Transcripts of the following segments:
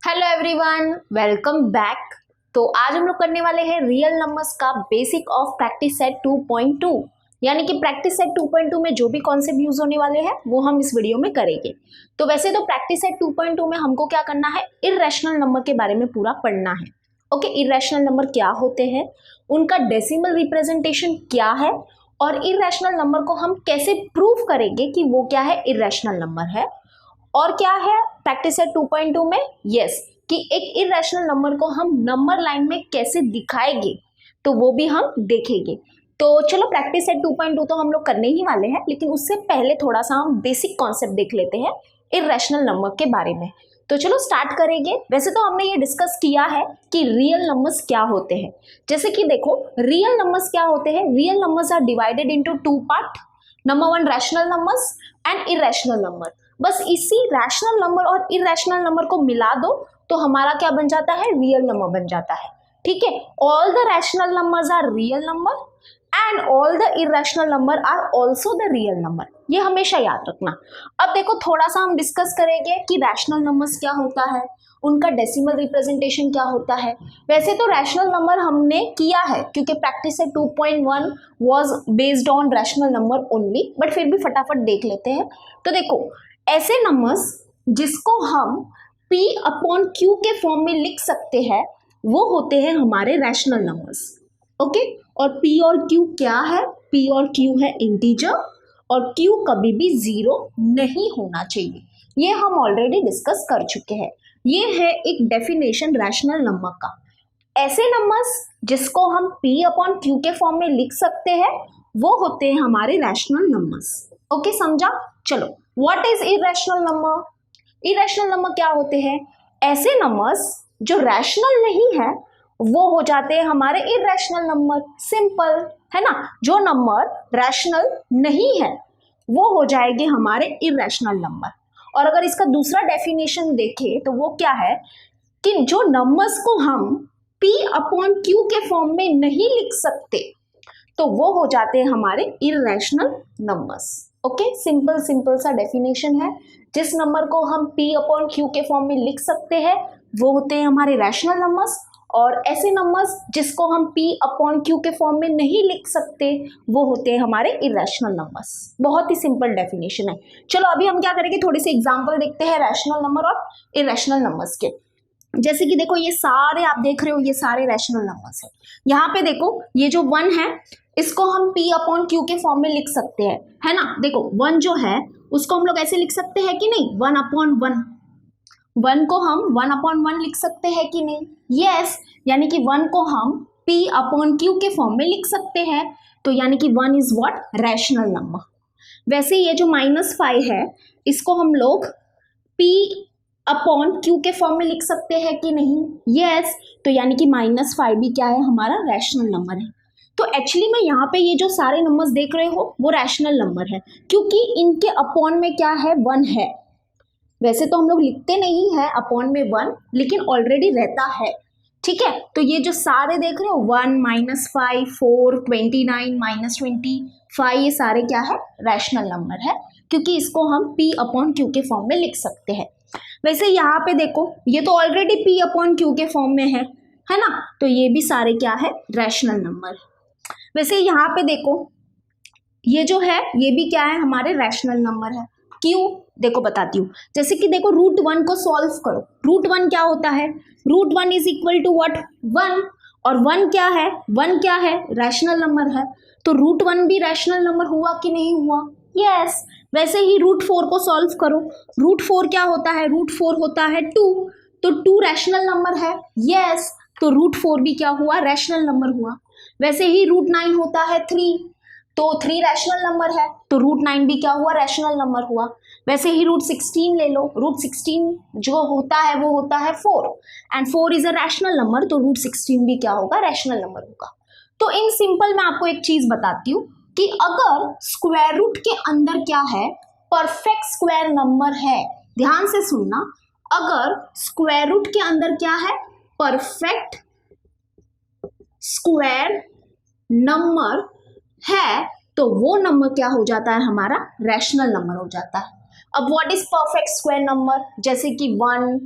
Hello everyone, welcome back. तो आज हम लोग करने वाले हैं रियल नंबर्स का बेसिक ऑफ प्रैक्टिस सेट 2.2, यानी कि प्रैक्टिस सेट 2.2 में जो भी कॉन्सेप्ट यूज होने वाले हैं वो हम इस वीडियो में करेंगे। तो वैसे तो प्रैक्टिस सेट 2.2 में हमको क्या करना है, इर्रेशनल नंबर के बारे में पूरा पढ़ना है। ओके, इर्रेशनल नंबर क्या होते हैं, उनका डेसिमल रिप्रेजेंटेशन क्या है, और इर्रेशनल नंबर को हम कैसे प्रूव करेंगे कि वो क्या है, इर्रेशनल नंबर है। और क्या है प्रैक्टिस सेट 2.2 में, यस, कि एक इर्रेशनल नंबर को हम नंबर लाइन में कैसे दिखाएंगे, तो वो भी हम देखेंगे। तो चलो प्रैक्टिस सेट 2.2 तो हम लोग करने ही वाले हैं, लेकिन उससे पहले थोड़ा सा हम बेसिक कॉन्सेप्ट देख लेते हैं इर्रेशनल नंबर के बारे में। तो चलो स्टार्ट करेंगे। वैसे तो हमने ये डिस्कस किया है कि रियल नंबर्स क्या होते हैं। जैसे कि देखो, रियल नंबर्स क्या होते हैं, real numbers are divided into two part. Number one, rational numbers and irrational number. बस इसी रैशनल नंबर और इर्रेशनल नंबर को मिला दो तो हमारा क्या बन जाता है, रियल नंबर बन जाता है। ठीक है, all the rational numbers are real number and all the irrational number are also the real number. ये हमेशा याद रखना। अब देखो, थोड़ा सा हम डिस्कस करेंगे कि रैशनल नंबर्स क्या होता है, उनका डेसिमल रिप्रेजेंटेशन क्या होता है। वैसे तो रैशनल नंबर हमने किया है क्योंकि practice set 2.1 was based on rational number only, but फिर भी फटाफट देख लेते हैं। तो देखो, ऐसे नंबर्स जिसको हम P अपॉन Q के फॉर्म में लिख सकते हैं वो होते हैं हमारे रैशनल नंबर्स। ओके, और P और Q क्या है, P और Q है इंटीजर, और Q कभी भी जीरो नहीं होना चाहिए। ये हम ऑलरेडी डिस्कस कर चुके हैं। ये है एक डेफिनेशन रैशनल नंबर का। ऐसे नंबर्स जिसको हम P अपॉन Q के फॉर्म में लिख सकते हैं वो होते हैं हमारे रैशनल नंबर्स। ओके, समझा। चलो, what is irrational number. Irrational number क्या होते हैं, ऐसे नंबर्स जो रैशनल नहीं है वो हो जाते हैं हमारे इरेशनल नंबर। सिंपल है ना, जो नंबर रैशनल नहीं है वो हो जाएंगे हमारे इरेशनल नंबर। और अगर इसका दूसरा डेफिनेशन देखें तो वो क्या है कि जो नंबर्स को हम P अपॉन Q के फॉर्म में नहीं लिख सकते तो वो हो जाते हैं हमारे irrational numbers. Okay, simple simple सा डेफिनेशन है। जिस नंबर को हम P अपॉन Q के फॉर्म में लिख सकते हैं वो होते हैं हमारे रैशनल नंबर्स, और ऐसे नंबर्स जिसको हम P अपॉन Q के फॉर्म में नहीं लिख सकते वो होते हैं हमारे इरेशनल नंबर्स। बहुत ही सिंपल डेफिनेशन है। चलो अभी हम क्या करेंगे, थोड़ी सी एग्जांपल देखते हैं रैशनल नंबर और इरेशनल नंबर्स के। जैसे कि देखो, ये सारे आप देख रहे हो, ये सारे रैशनल नंबर्स है। यहाँ पे देखो, ये जो 1 है इसको हम P अपॉन Q के फॉर्म में लिख सकते हैं, है ना। देखो 1 जो है उसको हम लोग ऐसे लिख सकते हैं कि नहीं, 1 अपॉन 1। 1 को हम 1 अपॉन 1 लिख सकते हैं कि नहीं, यस। यानी कि 1 को हम P अपॉन Q के फॉर्म में लिख सकते हैं, तो यानी कि 1 इज व्हाट, रैशनल नंबर। वैसे ये जो -5 है इसको हम लोग P अपॉन Q के फॉर्म में लिख सकते हैं कि नहीं, यस। तो यानी कि -5 भी क्या है, हमारा रैशनल नंबर है। तो एक्चुअली में यहाँ पे ये जो सारे नंबर्स देख रहे हो वो रैशनल नंबर है क्योंकि इनके अपॉन में क्या है, 1 है। वैसे तो हम लोग लिखते नहीं है अपॉन में 1, लेकिन ऑलरेडी रहता है। ठीक है, तो ये जो सारे देख रहे हो 1, -5, 4, 29, -25, ये सारे क्या है, रैशनल नंबर है क्योंकि इसको हम P अपॉन Q के फॉर्म में लिख सकते हैं। वैसे यहाँ पे देखो, ये तो ऑलरेडी P अपॉन Q के फॉर्म में है ना, तो ये भी सारे क्या है, रैशनल नंबर। वैसे यहाँ पे देखो, ये जो है ये भी क्या है, हमारे रैशनल नंबर है। क्यों, देखो बताती हूँ। जैसे कि देखो, √1 को सॉल्व करो। √1 क्या होता है, √1 इज इक्वल टू व्हाट, 1। और 1 क्या है, 1 क्या है, रैशनल नंबर है। तो √1 भी रैशनल नंबर हुआ कि नहीं हुआ, यस। वैसे ही √4 को सॉल्व करो। √4 क्या होता है, √4 होता है 2, तो 2 रैशनल नंबर है, यस। तो √4 भी क्या हुआ, रैशनल नंबर हुआ। वैसे ही √9 होता है 3, तो 3 रैशनल नंबर है, तो √9 भी क्या हुआ, रैशनल नंबर हुआ। वैसे ही √16 ले लो, √16 जो होता है वो होता है 4, and 4 is a rational number, तो √16 भी क्या होगा, रैशनल नंबर होगा। तो इन सिंपल मैं आपको एक चीज बताती हूँ कि अगर स्क्वायर रूट के अंदर क्या है, परफेक्ट स्क्वायर नंबर है, ध्यान से सुनना, अगर स्क्वायर रूट के अंदर क्या है, परफेक्ट स्क्वायर नंबर है, तो वो नंबर क्या हो जाता है, हमारा रैशनल नंबर हो जाता है। अब what is perfect square number, जैसे कि 1,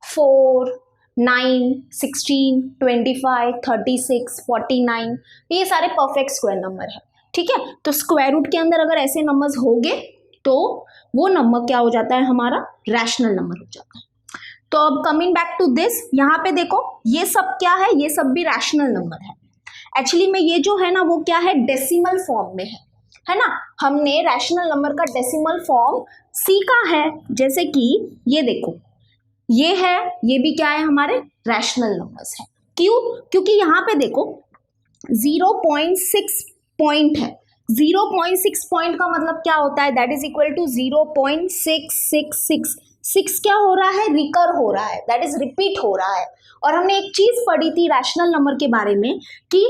4, 9, 16, 25, 36, 49, ये सारे परफेक्ट स्क्वायर नंबर है। ठीक है, तो स्क्वायर रूट के अंदर अगर ऐसे नंबर्स होंगे तो वो नंबर क्या हो जाता है, हमारा रैशनल नंबर हो जाता है। तो अब कमिंग बैक टू दिस, यहाँ पे देखो ये सब क्या है, ये सब भी रैशनल नंबर है। एक्चुअली में ये जो है ना वो क्या है, डेसिमल फॉर्म में है ना। हमने रैशनल नंबर का डेसिमल फॉर्म सीखा है, जैसे कि ये देखो ये है, ये भी क्या है, हमारे रैशनल नंबर्स है। क्यों? क्योंकि यहाँ पे देखो 0.6 पॉइंट है। 0.6 पॉइंट का मतलब क्या होता है, दैट इज इक्वल टू 0.666। 6 क्या हो रहा है, रिकर हो रहा है, दैट इज रिपीट हो रहा है। और हमने एक चीज पढ़ी थी रैशनल नंबर के बारे में कि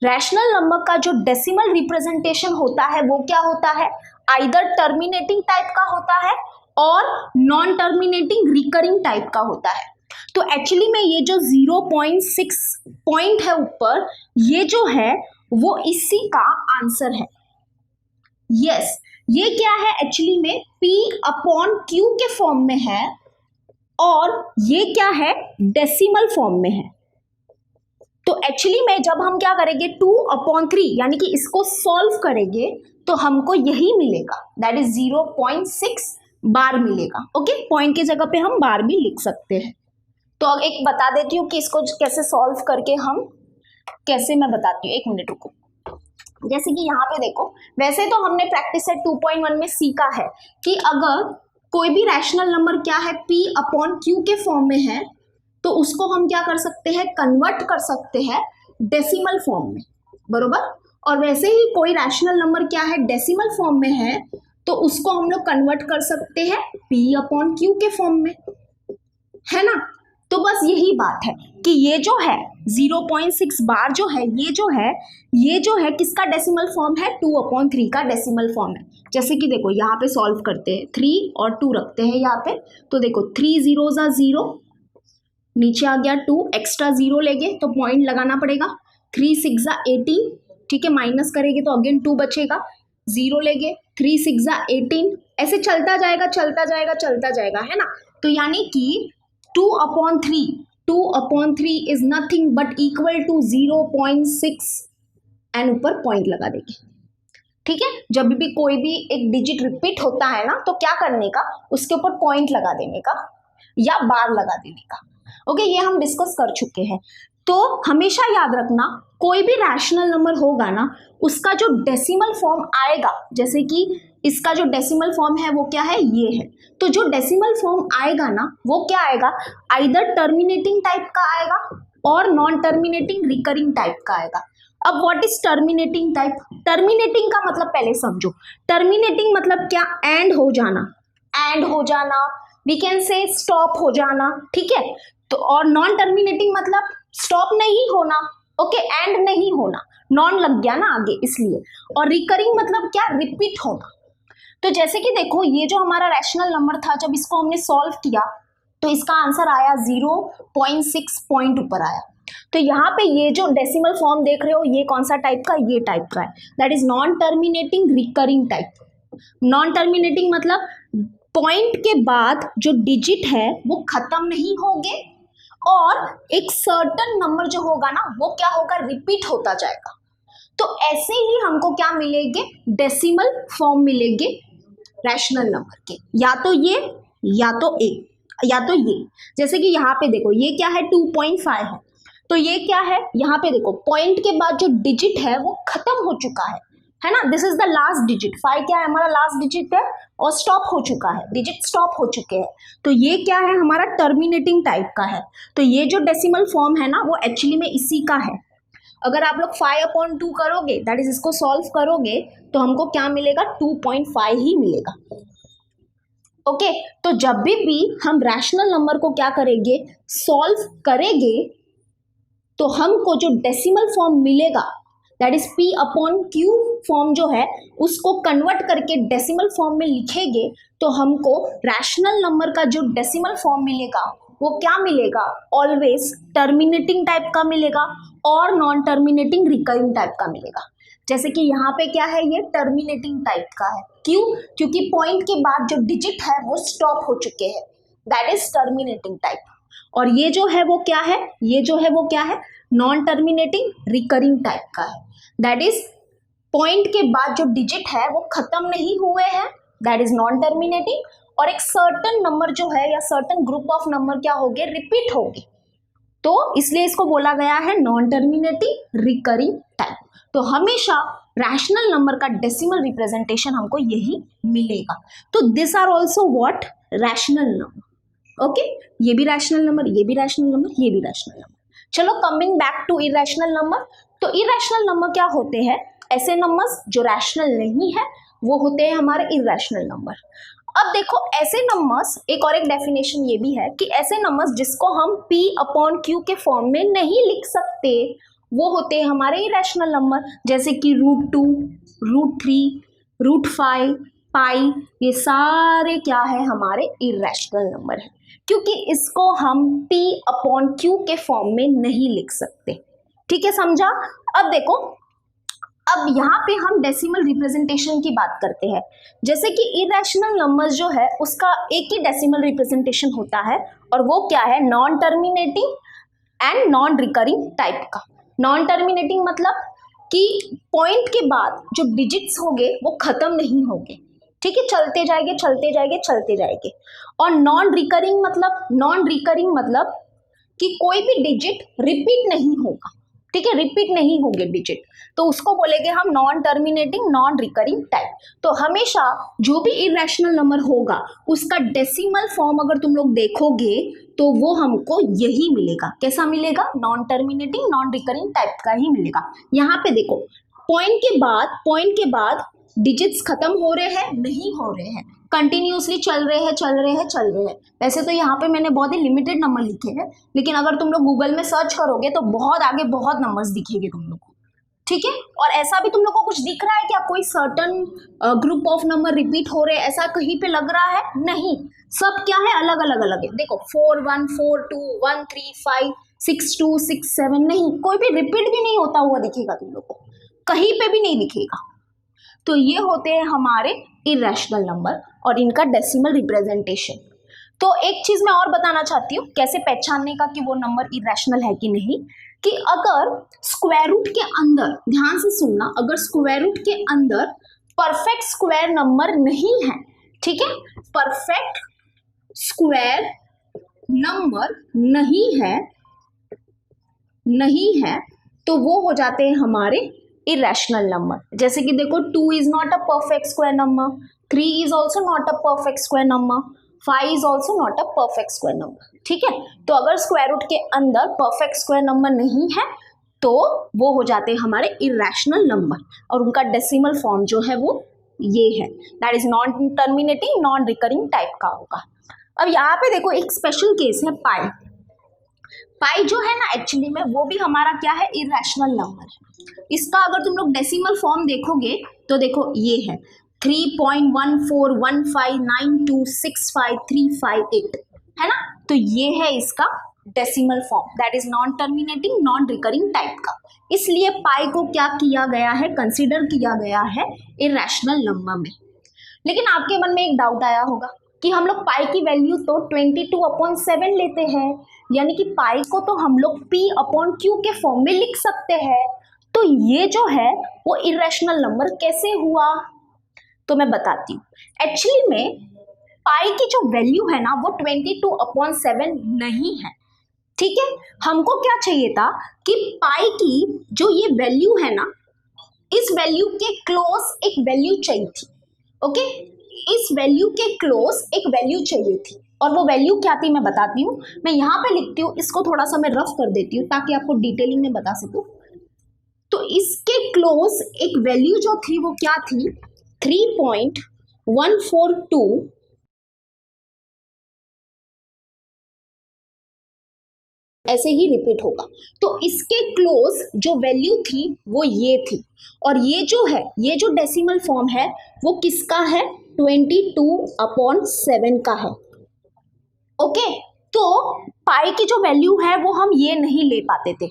रैशनल नंबर का जो डेसिमल रिप्रेजेंटेशन होता है वो क्या होता है, आइदर टर्मिनेटिंग टाइप का होता है और नॉन टर्मिनेटिंग रिकरिंग टाइप का होता है। तो एक्चुअली में ये जो 0.6 पॉइंट है ऊपर, ये जो है वो इसी का आंसर है। यस, ये क्या है, एक्चुअली में P अपॉन Q के फॉर्म में है और ये क्या है, डेसिमल फॉर्म में है। तो एक्चुअली में जब हम क्या करेंगे 2/3 यानी कि इसको सॉल्व करेंगे तो हमको यही मिलेगा, दैट इज 0.6 बार मिलेगा। ओके, पॉइंट की जगह पे हम बार भी लिख सकते हैं। तो अब एक बता देती हूँ कि इसको कैसे सॉल्व करके हम कैसे, मैं बताती हूँ, एक मिनट रुको। जैसे कि यहाँ पे देखो, वैसे तो हमने प्रैक्टिस सेट 2.1 में सीखा है कि अगर कोई भी रैशनल नंबर क्या है P अपॉन Q के फॉर्म में है तो उसको हम क्या कर सकते हैं, कन्वर्ट कर सकते हैं डेसिमल फॉर्म में, बरोबर। और वैसे ही कोई रैशनल नंबर क्या है, डेसिमल फॉर्म में है तो उसको हम लोग कन्वर्ट कर सकते हैं P अपॉन Q के फॉर्म में, है ना। तो बस यही बात है कि ये जो है 0.6 बार जो है, ये जो है किसका डेसिमल फॉर्म है, 2/3 का डेसिमल फॉर्म है। जैसे कि देखो यहाँ पे सॉल्व करते हैं, 3 और 2 रखते हैं यहाँ पे, तो देखो 3 0s are 0, नीचे आ गया 2, एक्स्ट्रा 0 लेंगे तो पॉइंट लगाना पड़ेगा। 3 6 are 18, ठीक है, माइनस करेंगे तो अगेन 2 बचेगा, 0 लेंगे, 3 6 are 18, ऐसे चलता जाएगा चलता जाएगा चलता जाएगा, है ना। तो यानी कि 2/3 is nothing but equal to 0.6 and ऊपर पॉइंट लगा देंगे। ठीक है, जब भी कोई भी एक डिजिट रिपीट होता है ना तो क्या करने का, उसके ऊपर पॉइंट लगा देने का या बार लगा देने का। ओके, ये हम डिस्कस कर चुके हैं। तो हमेशा याद रखना, कोई भी रैशनल नंबर होगा ना उसका जो डेसिमल फॉर्म आएगा, जैसे कि इसका जो डेसिमल फॉर्म है वो क्या है, ये है। तो जो डेसिमल फॉर्म आएगा ना वो क्या आएगा, आइदर टर्मिनेटिंग टाइप का आएगा और नॉन टर्मिनेटिंग रिकरिंग टाइप का आएगा। अब what is terminating type, terminating का मतलब पहले समझो। टर्मिनेटिंग मतलब क्या, एंड हो जाना, वी कैन से स्टॉप हो जाना, ठीक है। तो और नॉन टर्मिनेटिंग मतलब स्टॉप नहीं होना, ओके, एंड नहीं होना, नॉन लग गया ना आगे इसलिए। और रिकरिंग मतलब क्या, रिपीट होना। तो जैसे कि देखो ये जो हमारा रैशनल नंबर था, जब इसको हमने सॉल्व किया तो इसका आंसर आया 0.6 पॉइंट ऊपर आया। तो यहाँ पे ये जो डेसिमल फॉर्म देख रहे हो ये कौन सा टाइप का, ये टाइप का है, that is non terminating recurring type. Non terminating मतलब पॉइंट के बाद जो डिजिट है वो खत्म नहीं होंगे और एक सर्टन नंबर जो होगा ना वो क्या होगा, रिपीट होता जाएगा। तो ऐसे ही हमको क्या मिलेंगे, डेसिमल फॉर्म मिलेंगे रैशनल नंबर के, या तो ये या तो ए या तो ये। जैसे कि यहाँ पे देखो ये क्या है, 2.5 है, तो ये क्या है, यहाँ पे देखो पॉइंट के बाद जो डिजिट है वो खत्म हो चुका है ना, this is the last digit. 5 क्या है, हमारा लास्ट डिजिट है और स्टॉप हो चुका है, डिजिट स्टॉप हो चुके हैं। तो ये क्या है, हमारा टर्मिनेटिंग टाइप का है। तो ये जो डेसिमल फॉर्म है ना वो एक्चुअली में इसी का है। अगर आप लोग 5/2 करोगे, दैट इज इसको सॉल्व करोगे तो हमको क्या मिलेगा, 2.5 ही मिलेगा। ओके, तो जब भी हम रैशनल नंबर को क्या करेंगे, सॉल्व करेंगे तो हमको जो डेसिमल फॉर्म मिलेगा दैट इज P/Q फॉर्म जो है उसको कन्वर्ट करके डेसिमल फॉर्म में लिखेंगे तो हमको रैशनल नंबर का जो डेसिमल फॉर्म मिलेगा वो क्या मिलेगा, ऑलवेज टर्मिनेटिंग टाइप का मिलेगा और नॉन टर्मिनेटिंग रिकरिंग टाइप का मिलेगा। जैसे कि यहाँ पे क्या है, ये टर्मिनेटिंग टाइप का है। क्यों, क्योंकि पॉइंट के बाद जो डिजिट है वो स्टॉप हो चुके हैं, दैट इज टर्मिनेटिंग टाइप। और ये जो है वो क्या है, ये जो है वो क्या है, नॉन टर्मिनेटिंग रिकरिंग टाइप का है। दैट इज पॉइंट के बाद जो डिजिट है वो खत्म नहीं हुए हैं, दैट इज नॉन टर्मिनेटिंग, और एक सर्टन नंबर जो है या सर्टन ग्रुप ऑफ नंबर क्या हो गए, रिपीट हो गए, तो इसलिए इसको बोला गया है नॉन टर्मिनेटिंग रिकरिंग टाइप। तो हमेशा रैशनल नंबर का डेसिमल रिप्रेजेंटेशन हमको यही मिलेगा। तो this are also what, rational number. Okay, ये भी रैशनल नंबर, ये भी रैशनल नंबर, ये भी रैशनल नंबर। चलो coming back to irrational number. तो इरेशनल नंबर क्या होते हैं, ऐसे नंबर्स जो रैशनल नहीं है वो होते हैं हमारे इरेशनल नंबर। अब देखो ऐसे नंबर्स, एक और एक डेफिनेशन ये भी है कि ऐसे नंबर्स जिसको हम p अपॉन q के फॉर्म में नहीं लिख सकते वो होते हैं हमारे इरेशनल नंबर, जैसे कि √2, √3, √5, पाई, ये सारे क्या है हमारे इरेशनल नंबर है, क्योंकि इसको हम p अपॉन q के फॉर्म में नहीं लिख सकते। ठीक है, समझा। अब देखो, अब यहाँ पे हम डेसिमल रिप्रेजेंटेशन की बात करते हैं। जैसे कि इरेशनल नंबर्स जो है उसका एक ही डेसिमल रिप्रेजेंटेशन होता है और वो क्या है, non terminating and non recurring type का। नॉन टर्मिनेटिंग मतलब कि पॉइंट के बाद जो डिजिट्स होंगे वो खत्म नहीं होंगे, ठीक है, चलते जाएंगे चलते जाएंगे चलते जाएंगे। और नॉन रिकरिंग मतलब कि कोई भी डिजिट रिपीट नहीं होगा, ठीक है, रिपीट नहीं होंगे डिजिट, तो उसको बोलेंगे हम non terminating non recurring type. तो हमेशा जो भी इरेशनल नंबर होगा उसका डेसिमल फॉर्म अगर तुम लोग देखोगे तो वो हमको यही मिलेगा। कैसा मिलेगा, non terminating non recurring type का ही मिलेगा। यहाँ पे देखो, पॉइंट के बाद डिजिट्स खत्म हो रहे हैं, नहीं हो रहे हैं, कंटिन्यूसली चल रहे हैं। वैसे तो यहाँ पे मैंने बहुत ही लिमिटेड नंबर लिखे हैं, लेकिन अगर तुम लोग गूगल में सर्च करोगे तो बहुत आगे बहुत नंबर्स दिखेंगे तुम लोग को, ठीक है। और ऐसा भी तुम लोग को कुछ दिख रहा है क्या, कोई certain group of number repeat हो रहे हैं, ऐसा कहीं पे लग रहा है? नहीं, सब क्या है, अलग अलग है। देखो 4 1 4 2 1 3 5 6 2 6 7, नहीं, कोई भी रिपीट भी नहीं होता हुआ दिखेगा तुम लोग को, कहीं पे भी नहीं दिखेगा। तो ये होते हैं हमारे इरेशनल नंबर और इनका डेसिमल रिप्रेजेंटेशन। तो एक चीज मैं और बताना चाहती हूँ कैसे पहचानने का कि वो नंबर इरेशनल है कि नहीं, कि अगर स्क्वायर रूट के अंदर, ध्यान से सुनना, अगर स्क्वायर रूट के अंदर परफेक्ट स्क्वायर नंबर नहीं है, ठीक है, परफेक्ट स्क्वायर नंबर नहीं है तो वो हो जाते हैं हमारे इरेशनल नंबर। जैसे कि देखो 2 is not a perfect square number, 3 is also not a perfect square number, 5 is also not a perfect square number, ठीक है। तो अगर स्क्वायर रूट के अंदर परफेक्ट स्क्वायर नंबर नहीं है तो वो हो जाते हैं हमारे इरेशनल नंबर और उनका डेसिमल फॉर्म जो है वो ये है, that is non terminating non recurring type का होगा। अब यहाँ पे देखो एक स्पेशल केस है पाई जो है ना, एक्चुअली में वो भी हमारा क्या है, इरेशनल नंबर है। इसका अगर तुम लोग डेसिमल फॉर्म देखोगे तो देखो ये है 3.14159265358, है ना। तो ये है इसका decimal form, that is non terminating non recurring type का। इसलिए पाई को क्या किया गया है, कंसीडर किया गया है इरेशनल नंबर में। लेकिन आपके मन में एक डाउट आया होगा कि हम लोग पाई की वैल्यू तो 22/7 लेते हैं, यानी कि पाई को तो हम लोग p अपॉन q के फॉर्म में लिख सकते हैं, तो ये जो है वो इरेशनल नंबर कैसे हुआ? तो मैं बताती हूँ। एक्चुअली में पाई की जो वैल्यू है ना वो 22/7 नहीं है, ठीक है। हमको क्या चाहिए था कि पाई की जो ये वैल्यू है ना, इस वैल्यू के क्लोज एक वैल्यू चाहिए थी, ओके, इस वैल्यू के क्लोज एक वैल्यू चाहिए थी, और वो वैल्यू क्या थी मैं बताती हूँ। मैं यहाँ पे लिखती हूँ, इसको थोड़ा सा मैं रफ कर देती हूँ ताकि आपको डिटेलिंग में बता सकूँ। तो इसके क्लोज एक वैल्यू जो थी वो क्या थी, 3.142 ऐसे ही रिपीट होगा। तो इसके क्लोज जो वैल्यू थी वो ये थी, और ये जो है, ये जो डेसिमल फॉर्म है वो किसका है, 22/7 का है, ओके। तो पाई की जो वैल्यू है वो हम ये नहीं ले पाते थे,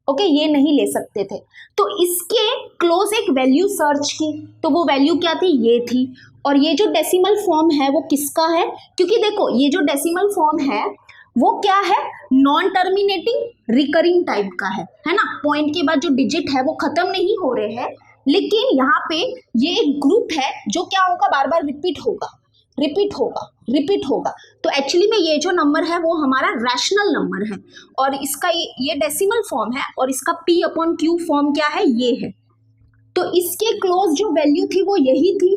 ओके, ये नहीं ले सकते थे। तो इसके क्लोज एक वैल्यू सर्च की, तो वो वैल्यू क्या थी, ये थी। और ये जो डेसिमल फॉर्म है वो किसका है, क्योंकि देखो ये जो डेसिमल फॉर्म है वो क्या है, नॉन टर्मिनेटिंग रिकरिंग टाइप का है ना। पॉइंट के बाद जो डिजिट है वो खत्म नहीं हो रहे हैं, लेकिन यहाँ पे ये एक ग्रुप है जो क्या होगा, बार बार रिपीट होगा, रिपीट होगा, रिपीट होगा। तो एक्चुअली में ये जो नंबर है वो हमारा रैशनल नंबर है, और इसका ये डेसिमल फॉर्म है, और इसका p/q फॉर्म क्या है, ये है। तो इसके क्लोज जो वैल्यू थी वो यही थी।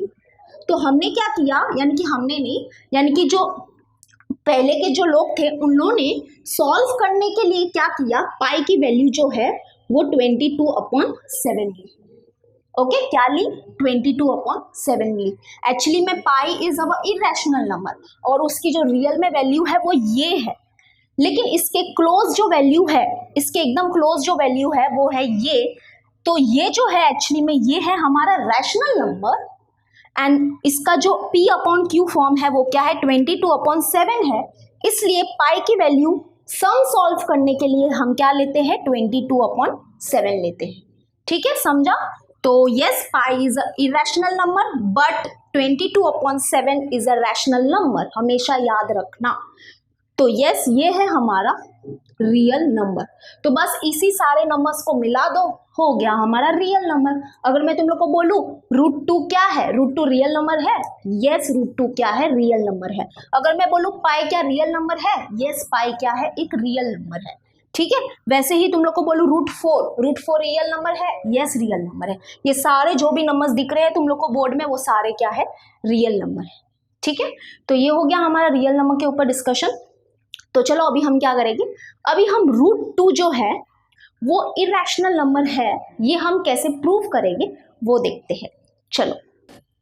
तो हमने क्या किया, यानी कि हमने नहीं, यानी कि जो पहले के जो लोग थे उन्होंने सॉल्व करने के लिए क्या किया, पाई की वैल्यू जो है वो 22/7 ली। ओके, क्या ली, 22/7 ली। एक्चुअली में pi is our irrational number, और उसकी जो रियल में वैल्यू है वो ये है, लेकिन इसके क्लोज जो वैल्यू है, इसके एकदम क्लोज जो वैल्यू है वो है ये। तो ये जो है एक्चुअली में ये है हमारा रैशनल नंबर, एंड इसका जो p/q फॉर्म है वो क्या है, 22/7 है। इसलिए पाई की वैल्यू सम सॉल्व करने के लिए हम क्या लेते हैं, 22/7 लेते हैं। ठीक है, समझा। तो yes, pi is a irrational number but 22/7 is a rational number, हमेशा याद रखना। तो यस, ये है हमारा रियल नंबर। तो बस इसी सारे नंबर्स को मिला दो, हो गया हमारा रियल नंबर। अगर मैं तुम लोग को बोलूं √2 क्या है, √2 रियल नंबर है, यस √2 क्या है, रियल नंबर है। अगर मैं बोलूं पाई क्या रियल नंबर है, यस पाई क्या है, एक रियल नंबर है। ठीक है, वैसे ही तुम लोग को बोलूं √4 रियल नंबर है, यस रियल नंबर है। ये सारे जो भी नंबर्स दिख रहे हैं तुम लोग को बोर्ड में, वो सारे क्या है, रियल नंबर है। ठीक है, तो ये हो गया हमारा रियल नंबर के ऊपर डिस्कशन। तो चलो अभी हम क्या करेंगे, अभी हम √2 जो है वो इरेशनल नंबर है, ये हम कैसे प्रूव करेंगे वो देखते हैं। चलो,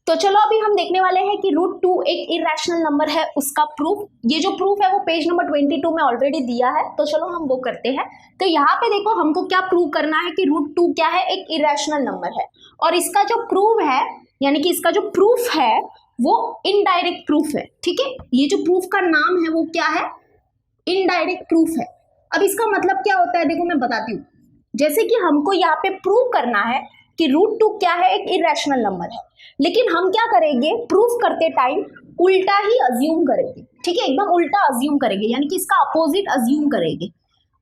तो चलो अभी हम देखने वाले हैं कि √2 एक इरेशनल नंबर है, उसका प्रूफ। ये जो प्रूफ है वो पेज नंबर 22 में ऑलरेडी दिया है, तो चलो हम वो करते हैं। तो यहाँ पे देखो हमको क्या प्रूव करना है कि √2 क्या है, एक इरेशनल नंबर है, और इसका जो प्रूफ है, यानी कि इसका जो प्रूफ है वो इनडायरेक्ट प्रूफ है। ठीक है, ये जो प्रूफ का नाम है वो क्या है, इनडायरेक्ट प्रूफ है। अब इसका मतलब क्या होता है, देखो मैं बताती हूँ। जैसे कि हमको यहाँ पे प्रूव करना है कि √2 क्या है, एक इरेशनल नंबर है, लेकिन हम क्या करेंगे, प्रूफ करते टाइम उल्टा ही अज्यूम करेंगे। ठीक है, एकदम उल्टा अज्यूम करेंगे, यानी कि इसका अपोजिट अज्यूम करेंगे।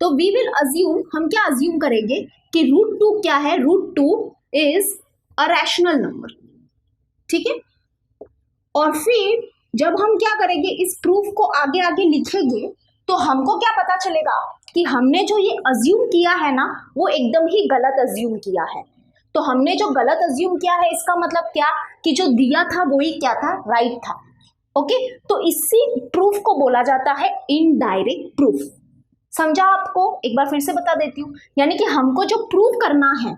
तो वी विल अज्यूम, हम क्या अज्यूम करेंगे कि √2 क्या है, √2 इज अ रैशनल नंबर। ठीक है, और फिर जब हम क्या करेंगे, इस प्रूफ को आगे आगे लिखेंगे, तो हमको क्या पता चलेगा कि हमने जो ये अज्यूम किया है ना, वो एकदम ही गलत अज्यूम किया है। तो हमने जो गलत अज्यूम किया है, इसका मतलब क्या, कि जो दिया था वो ही क्या था, राइट था। ओके, तो इसी प्रूफ को बोला जाता है इनडायरेक्ट प्रूफ। समझा आपको, एक बार फिर से बता देती हूँ। यानी कि हमको जो प्रूफ करना है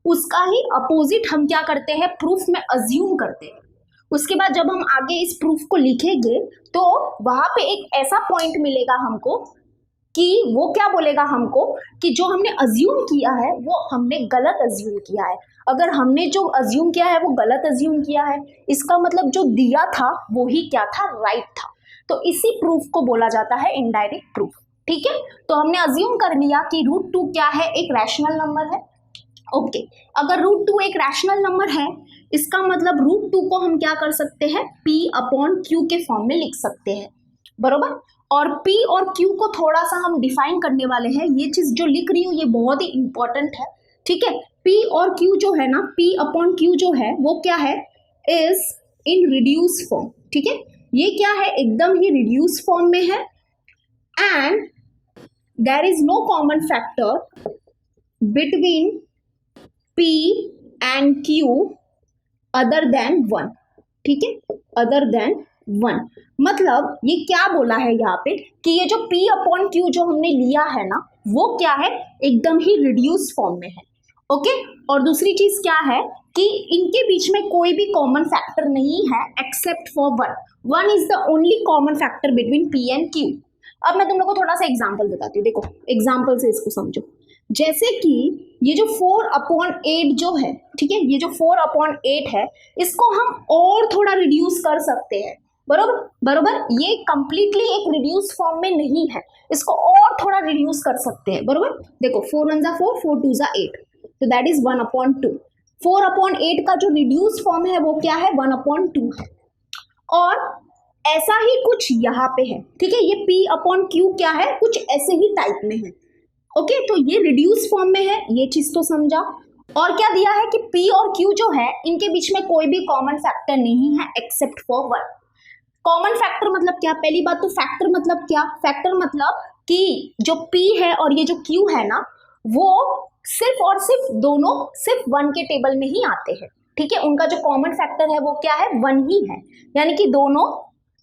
उसका ही अपोजिट हम क्या करते हैं, प्रूफ में अज्यूम करते हैं। उसके बाद जब हम आगे इस प्रूफ को लिखेंगे तो वहां पे एक ऐसा पॉइंट मिलेगा हमको कि वो क्या बोलेगा हमको कि जो हमने अज्यूम किया है वो हमने गलत अज्यूम किया है। अगर हमने जो अज्यूम किया है वो गलत अज्यूम किया है, इसका मतलब जो दिया था वो ही क्या था, राइट था। तो इसी प्रूफ को बोला जाता है इनडायरेक्ट प्रूफ। ठीक है, तो हमने अज्यूम कर लिया कि √2 क्या है, एक रैशनल नंबर है। ओके, अगर √2 एक रैशनल नंबर है, इसका मतलब √2 को हम क्या कर सकते हैं, p/q के फॉर्म में लिख सकते हैं, बरोबर। और p और q को थोड़ा सा हम डिफाइन करने वाले हैं। ये चीज जो लिख रही हूँ ये बहुत ही इंपॉर्टेंट है। ठीक है, p और q जो है ना, p/q जो है वो क्या है, इज इन रिड्यूस फॉर्म। ठीक है, ये क्या है, एकदम ही रिड्यूस फॉर्म में है, and there is no common factor between p and q other than 1। ठीक है, अदर देन 1 मतलब ये क्या बोला है यहाँ पे कि ये जो p/q जो हमने लिया है ना, वो क्या है, एकदम ही रिड्यूस फॉर्म में है। ओके, और दूसरी चीज क्या है कि इनके बीच में कोई भी कॉमन फैक्टर नहीं है except for 1 is the only common factor between p and q। अब मैं तुम लोग को थोड़ा सा एग्जाम्पल बताती हूँ, देखो एग्जाम्पल से इसको समझो। जैसे कि ये जो 4/8 जो है, ठीक है, ये जो 4/8 है, इसको हम और थोड़ा रिड्यूस कर सकते हैं, बरोबर बरोबर। ये कंप्लीटली एक रिड्यूस फॉर्म में नहीं है, इसको और थोड़ा रिड्यूस कर सकते हैं, बरोबर। देखो 4 1 4, 4 2 8, तो दैट इज 1/2। 4/8 का जो रिड्यूस फॉर्म है वो क्या है, 1/2 है। और ऐसा ही कुछ यहाँ पे है, ठीक है। ये P अपॉन Q क्या है, कुछ ऐसे ही टाइप में है। ओके, तो ये रिड्यूस फॉर्म में है, ये चीज तो समझा। और क्या दिया है कि P और Q जो है इनके बीच में कोई भी कॉमन फैक्टर नहीं है except for one. Common factor मतलब क्या, पहली बात तो फैक्टर मतलब क्या, फैक्टर मतलब कि जो P है और ये जो Q है ना, वो सिर्फ और सिर्फ दोनों सिर्फ वन के टेबल में ही आते हैं, ठीक है। उनका जो कॉमन फैक्टर है वो क्या है, वन ही है, यानी कि दोनों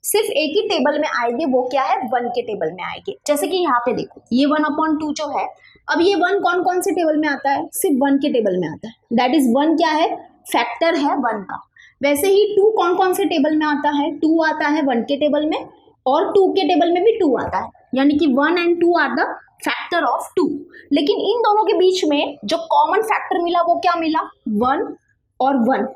सिर्फ एक ही टेबल में आएंगे, वो क्या है, वन के टेबल में आएंगे। जैसे कि यहाँ पे देखो ये 1/2 जो है, अब ये वन कौन कौन से टेबल में आता है, सिर्फ वन के टेबल में आता है, दैट इज वन क्या है, फैक्टर है वन का। वैसे ही 2 कौन कौन से टेबल में आता है, 2 आता है वन के टेबल में और 2 के टेबल में भी 2 आता है, यानी कि 1 and 2 are the factor of 2। लेकिन इन दोनों के बीच में जो कॉमन फैक्टर मिला वो क्या मिला, 1 और 1,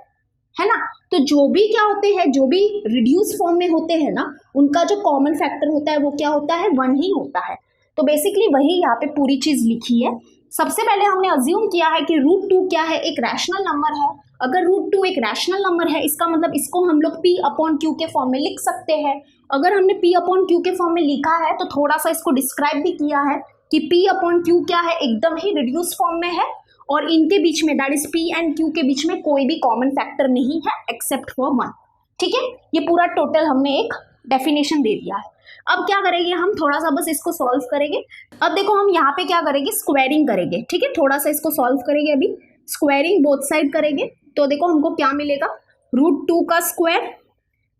है ना। तो जो भी क्या होते हैं, जो भी रिड्यूस फॉर्म में होते हैं ना, उनका जो कॉमन फैक्टर होता है वो क्या होता है, 1 ही होता है। तो बेसिकली वही यहाँ पे पूरी चीज लिखी है। सबसे पहले हमने अज्यूम किया है कि √2 क्या है, एक रैशनल नंबर है। अगर √2 एक रैशनल नंबर है, इसका मतलब इसको हम लोग P अपॉन Q के फॉर्म में लिख सकते हैं। अगर हमने P अपॉन Q के फॉर्म में लिखा है तो थोड़ा सा इसको डिस्क्राइब भी किया है कि P अपॉन Q क्या है, एकदम ही रिड्यूस फॉर्म में है और इनके बीच में, that is P and Q के बीच में कोई भी कॉमन फैक्टर नहीं है एक्सेप्ट फॉर वन, ठीक है। ये पूरा टोटल हमने एक डेफिनेशन दे दिया है। अब क्या करेंगे हम, थोड़ा सा बस इसको सॉल्व करेंगे। अब देखो हम यहाँ पे क्या करेंगे, स्क्वायरिंग करेंगे, ठीक है। थोड़ा सा इसको सॉल्व करेंगे, अभी स्क्वायरिंग बोथ साइड करेंगे। तो देखो हमको क्या मिलेगा, √2 का square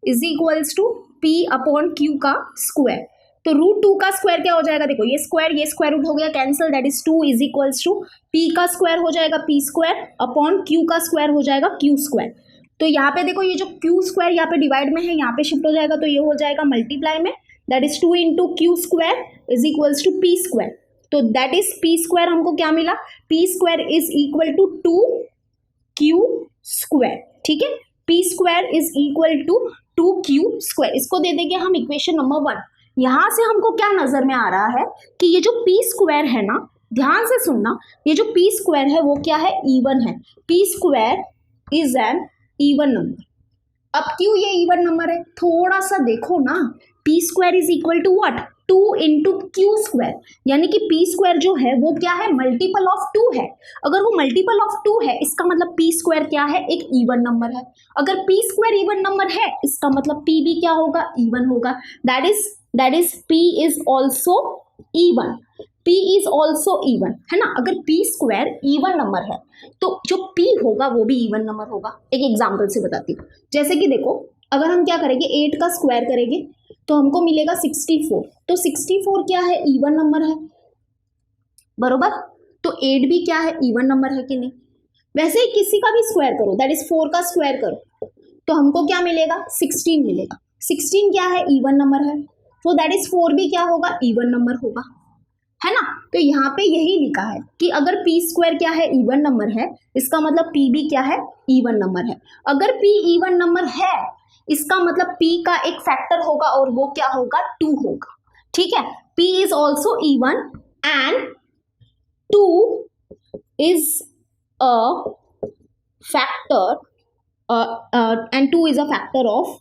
is equals to P upon Q का स्क्वायर। तो √2 का स्क्वायर क्या हो जाएगा, देखो ये स्क्वायर रूट हो गया cancel, that is 2 is equals to P का स्क्वायर हो जाएगा P स्क्वायर अपॉन Q का स्क्वायर हो जाएगा Q स्क्वायर। तो यहाँ पे देखो ये जो Q स्क्वायर यहाँ पे डिवाइड में है, यहाँ पे शिफ्ट हो जाएगा, तो ये हो जाएगा मल्टीप्लाई में, that is 2 into Q square is equals to P square. तो दैट इज P स्क्वायर हमको क्या मिला, P square is equal to 2Q square, ठीक है। P square is equal to 2Q square, इसको दे देंगे हम इक्वेशन नंबर 1। यहाँ से हमको क्या नजर में आ रहा है कि ये जो P स्क्वायर है ना, ध्यान से सुनना, ये जो P स्क्वायर है वो क्या है, इवन है। P square is an even number. अब क्यों ये इवन नंबर है, थोड़ा सा देखो ना, P square is equal to what, 2 into Q square, यानी कि P स्क्वायर जो है वो क्या है, मल्टीपल ऑफ 2 है। अगर वो मल्टीपल ऑफ 2 है, इसका मतलब P स्क्वायर क्या है, एक इवन नंबर है। अगर P स्क्वायर इवन नंबर है, इसका मतलब P भी क्या होगा, इवन होगा। That is P is also even, P is also even, है ना। अगर P स्क्वायर इवन नंबर है तो जो P होगा वो भी इवन नंबर होगा। एक एग्जाम्पल से बताती हूँ, जैसे कि देखो अगर हम क्या करेंगे, 8 का स्क्वायर करेंगे तो हमको मिलेगा 64। तो 64 क्या है, इवन नंबर है, बरोबर। तो 8 भी क्या है, इवन नंबर है कि नहीं। वैसे ही किसी का भी स्क्वायर करो, दैट इज 4 का स्क्वायर करो तो हमको क्या मिलेगा, 16 मिलेगा। 16 क्या है, इवन नंबर है, तो दैट इज 4 भी क्या होगा, इवन नंबर होगा, है ना। तो यहाँ पे यही लिखा है कि अगर P स्क्वायर क्या है, इवन नंबर है, इसका मतलब P भी क्या है, इवन नंबर है। अगर P इवन नंबर है, इसका मतलब P का एक फैक्टर होगा और वो क्या होगा, 2 होगा, ठीक है। P is also even and 2 is a factor and 2 is a factor of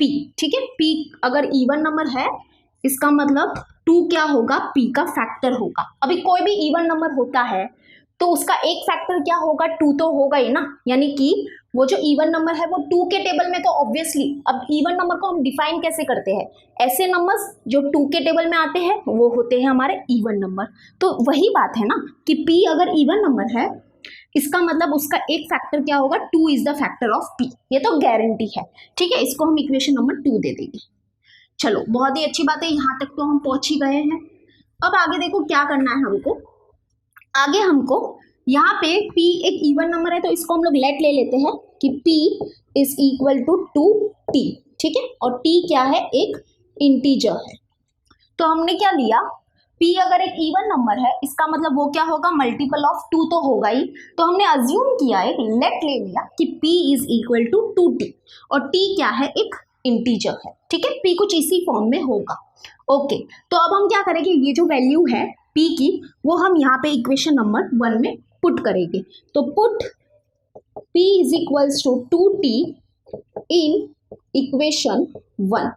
P, ठीक है। P अगर इवन नंबर है, इसका मतलब 2 क्या होगा, P का फैक्टर होगा। अभी कोई भी इवन नंबर होता है तो उसका एक फैक्टर क्या होगा, 2 तो होगा ही ना, यानी कि वो जो इवन नंबर है वो 2 के टेबल में, तो ऑब्वियसली अब इवन नंबर को हम डिफाइन कैसे करते हैं, ऐसे नंबर्स जो 2 के टेबल में आते हैं वो होते हैं हमारे इवन नंबर। तो वही बात है ना कि P अगर इवन नंबर है, इसका मतलब उसका एक फैक्टर क्या होगा, 2 is the factor of P, ये तो गारंटी है, ठीक है। इसको हम इक्वेशन नंबर 2 दे देंगे। चलो बहुत ही अच्छी बात है, यहाँ तक तो हम पहुंच ही गए हैं। अब आगे देखो क्या करना है हमको, आगे हमको यहाँ पे P एक इवन नंबर है तो इसको हम लोग लेट ले लेते हैं कि P is equal to 2T, ठीक है। और T क्या है, एक इंटीजर है। तो हमने क्या लिया, P अगर एक इवन नंबर है, इसका मतलब वो क्या होगा, मल्टीपल ऑफ 2 तो होगा ही। तो हमने अज्यूम किया, एक लेट ले लिया कि P is equal to 2T और T क्या है, एक इंटीजर है, ठीक है। P कुछ इसी फॉर्म में होगा, ओके। तो अब हम क्या करेंगे, ये जो वैल्यू है P की वो हम यहाँ पे इक्वेशन नंबर 1 में पुट करेंगे। तो put P is equals to 2T in equation 1।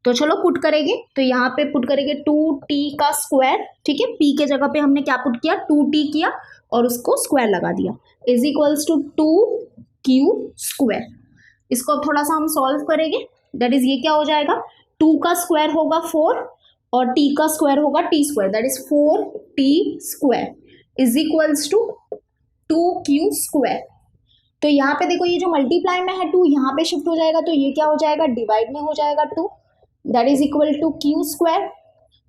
तो चलो पुट करेंगे, तो यहाँ पे पुट करेंगे 2t का स्क्वायर, ठीक है, p के जगह पे हमने क्या पुट किया 2t किया और उसको स्क्वायर लगा दिया, is equals to 2q square. इसको अब थोड़ा सा हम सॉल्व करेंगे, दैट इज ये क्या हो जाएगा 2 का स्क्वायर होगा 4 और t का स्क्वायर होगा t square, that is 4t square is equals to 2q square. तो यहाँ पे देखो ये जो मल्टीप्लाई में है 2 यहाँ पे शिफ्ट हो जाएगा, तो ये क्या हो जाएगा डिवाइड में हो जाएगा 2, that is equal to q square.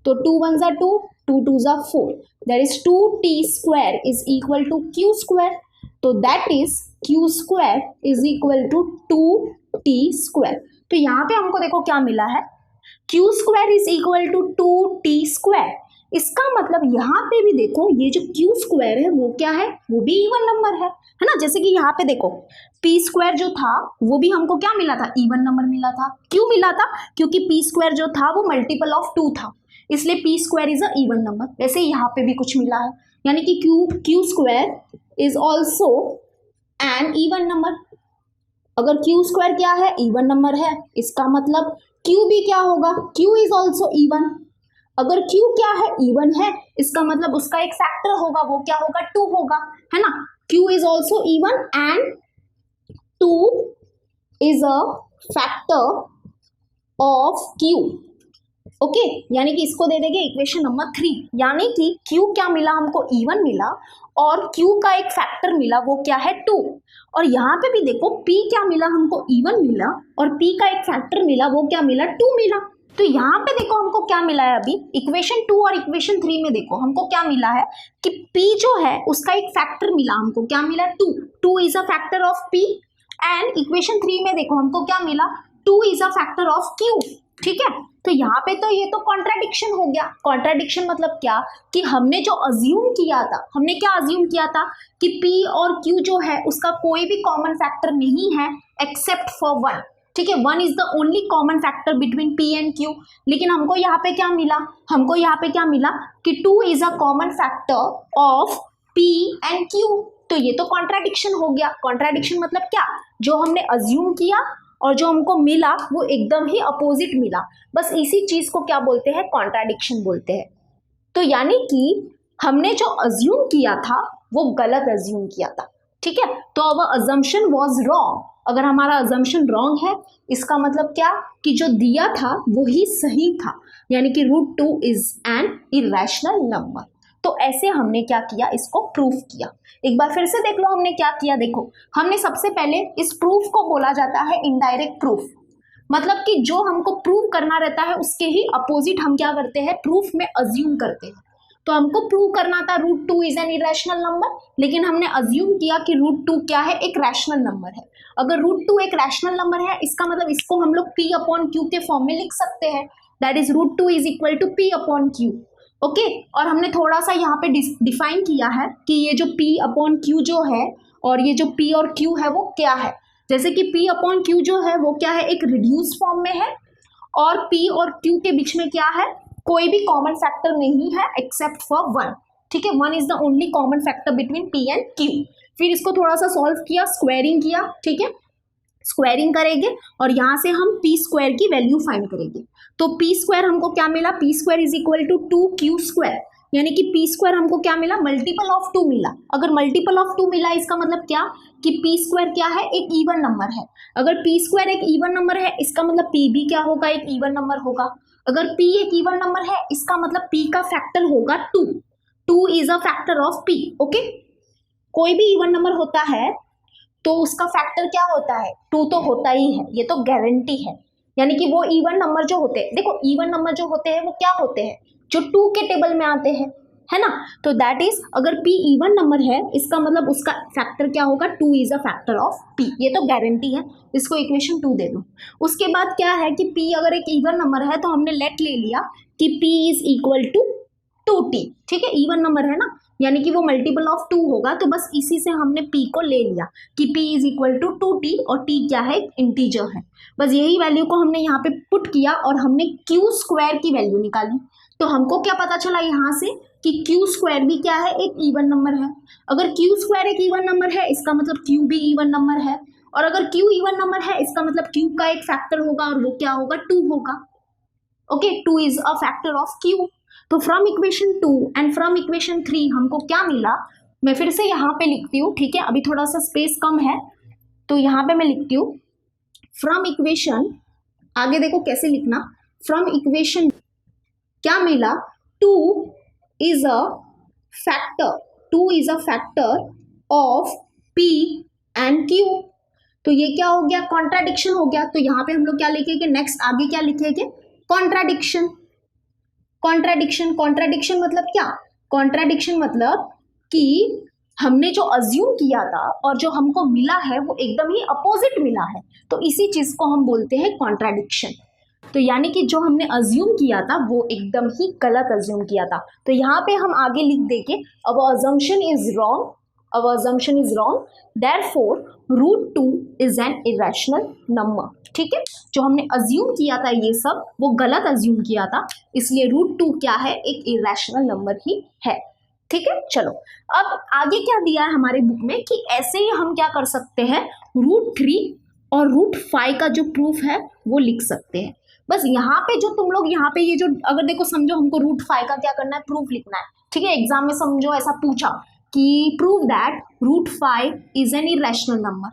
तो 2 1 ज़ा 2, 2 2 ज़ा 4, that is 2t square is equal to q square. तो that is q square is equal to 2t square. तो यहाँ पे हमको देखो क्या मिला है, q square is equal to 2t square. इसका मतलब यहाँ पे भी देखो ये जो q स्क्वायर है वो क्या है, वो भी इवन नंबर है ना। जैसे कि यहाँ पे देखो p स्क्वायर जो था वो भी हमको क्या मिला था, इवन नंबर मिला था। क्यों मिला था, क्योंकि p स्क्वायर जो था वो मल्टीपल ऑफ 2 था, इसलिए p square is a even number. वैसे यहाँ पे भी कुछ मिला है, यानी कि q square is also an even number. अगर q स्क्वायर क्या है, इवन नंबर है, इसका मतलब q भी क्या होगा, q इज ऑल्सो इवन। अगर q क्या है, इवन है, इसका मतलब उसका एक फैक्टर होगा, वो क्या होगा 2 होगा, है ना। q is also even and 2 is a factor of q। Okay, यानी कि इसको दे देंगे इक्वेशन नंबर 3, यानी कि q क्या मिला हमको, इवन मिला, और q का एक फैक्टर मिला वो क्या है 2। और यहाँ पे भी देखो p क्या मिला हमको, इवन मिला, और p का एक फैक्टर मिला वो क्या मिला 2 मिला। तो यहाँ पे देखो हमको क्या मिला है, अभी इक्वेशन 2 और इक्वेशन 3 में देखो हमको क्या मिला है कि p जो है उसका एक फैक्टर मिला हमको, क्या मिला 2 is a factor of p। And equation 3 में देखो हमको क्या मिला, 2 is a factor of q, ठीक है। तो यहाँ पे तो ये तो कॉन्ट्राडिक्शन हो गया। कॉन्ट्राडिक्शन मतलब क्या, कि हमने जो अज्यूम किया था, हमने क्या अज्यूम किया था कि p और q जो है उसका कोई भी कॉमन फैक्टर नहीं है एक्सेप्ट फॉर 1, ठीक है, 1 is the only common factor between p and q। लेकिन हमको यहाँ पे क्या मिला, हमको यहाँ पे क्या मिला कि 2 is a common factor of p and q। तो ये तो कॉन्ट्राडिक्शन हो गया। कॉन्ट्राडिक्शन मतलब क्या, जो हमने अज्यूम किया और जो हमको मिला वो एकदम ही अपोजिट मिला। बस इसी चीज को क्या बोलते हैं, कॉन्ट्राडिक्शन बोलते हैं। तो यानी कि हमने जो अज्यूम किया था वो गलत अज्यूम किया था, ठीक है। तो अवर अजम्पशन वाज रॉन्ग। अगर हमारा अजम्पशन रॉन्ग है इसका मतलब क्या, कि जो दिया था वो ही सही था, यानी कि √2 इज एन इरेशनल नंबर। तो ऐसे हमने क्या किया, इसको प्रूफ किया। एक बार फिर से देख लो हमने क्या किया। देखो हमने सबसे पहले इस प्रूफ को बोला जाता है इनडायरेक्ट प्रूफ, मतलब कि जो हमको प्रूव करना रहता है उसके ही अपोजिट हम क्या करते हैं, प्रूफ में अज्यूम करते हैं। तो हमको प्रूव करना था √2 इज एन इरेशनल नंबर, लेकिन हमने अज्यूम किया कि √2 क्या है, एक रैशनल नंबर है। अगर √2 एक रैशनल नंबर है इसका मतलब इसको हम लोग p अपॉन q के फॉर्म में लिख सकते हैं, that is √2 is equal to p upon q। Okay, और हमने थोड़ा सा यहाँ पे डिफाइन किया है कि ये जो p अपॉन q जो है और ये जो p और q है वो क्या है। जैसे कि p अपॉन q जो है वो क्या है, एक रिड्यूस फॉर्म में है, और p और q के बीच में क्या है, कोई भी कॉमन फैक्टर नहीं है एक्सेप्ट फॉर 1, ठीक है। 1 is the only common factor between p and q। फिर इसको थोड़ा सा सॉल्व किया, स्क्वायरिंग किया, ठीक है, स्क्वायरिंग करेंगे और यहाँ से हम p स्क्वायर की वैल्यू फाइंड करेंगे। तो p स्क्वायर हमको क्या मिला, p square is equal to 2q square, यानी कि p स्क्वायर हमको क्या मिला, मल्टीपल ऑफ 2 मिला। अगर मल्टीपल ऑफ 2 मिला इसका मतलब क्या, कि p स्क्वायर क्या है, एक इवन नंबर है। अगर p स्क्वायर एक इवन नंबर है इसका मतलब p भी क्या होगा, एक इवन नंबर होगा। अगर p एक इवन नंबर है इसका मतलब p का फैक्टर होगा 2 is a factor of p। Okay, कोई भी इवन नंबर होता है तो उसका फैक्टर क्या होता है, 2 तो होता ही है, ये तो गारंटी है। यानी कि वो इवन नंबर जो होते हैं, देखो इवन नंबर जो होते हैं वो क्या होते हैं, जो 2 के टेबल में आते हैं, है ना। तो दैट इज अगर p इवन नंबर है इसका मतलब उसका फैक्टर क्या होगा, 2 is a factor of p, ये तो गारंटी है। इसको इक्वेशन 2 दे दो। उसके बाद क्या है कि p अगर एक इवन नंबर है तो हमने लेट ले लिया कि p is equal to 2t, ठीक है, इवन नंबर है ना, यानी कि वो मल्टीपल ऑफ 2 होगा। तो बस इसी से हमने p को ले लिया कि p is equal to 2t, और t क्या है, इंटीजर है। बस यही वैल्यू को हमने यहाँ पे पुट किया और हमने q स्क्वायर की वैल्यू निकाली। तो हमको क्या पता चला यहाँ से कि q स्क्वायर भी क्या है, एक इवन नंबर है। अगर q स्क्वायर एक इवन नंबर है इसका मतलब q भी इवन नंबर है, और अगर Q इवन नंबर है इसका मतलब Q का एक फैक्टर होगा और वो क्या होगा 2 होगा। Okay 2 is a factor of Q। तो from equation 2 and from equation 3 हमको क्या मिला, मैं फिर से यहाँ पे लिखती हूँ, ठीक है, अभी थोड़ा सा स्पेस कम है तो यहाँ पे मैं लिखती हूँ फ्रॉम इक्वेशन, आगे देखो कैसे लिखना, फ्रॉम इक्वेशन क्या मिला 2 is a factor, 2 is a factor of P and Q। तो ये क्या हो गया, कॉन्ट्राडिक्शन हो गया। तो यहाँ पे हम लोग क्या लिखेंगे, नेक्स्ट आगे क्या लिखेंगे, कॉन्ट्राडिक्शन। कॉन्ट्राडिक्शन, कॉन्ट्राडिक्शन मतलब क्या, कॉन्ट्राडिक्शन मतलब कि हमने जो अज्यूम किया था और जो हमको मिला है वो एकदम ही अपोजिट मिला है, तो इसी चीज को हम बोलते हैं कॉन्ट्राडिक्शन। तो यानी कि जो हमने अज्यूम किया था वो एकदम ही गलत अज्यूम किया था। तो यहाँ पे हम आगे लिख देंगे our assumption is wrong, our assumption is wrong, therefore √2 is an irrational number. ठीक है, जो हमने अज्यूम किया था ये सब वो गलत अज्यूम किया था, इसलिए √2 क्या है, एक इरेशनल नंबर ही है। ठीक है, चलो अब आगे क्या दिया है हमारे बुक में कि ऐसे ही हम क्या कर सकते हैं, √3 और √5 का जो प्रूफ है वो लिख सकते हैं। बस यहाँ पे जो तुम लोग यहाँ पे ये जो अगर देखो समझो हमको √5 का क्या करना है, प्रूफ लिखना है। ठीक है, एग्जाम में समझो ऐसा पूछा कि prove that √5 is an irrational number,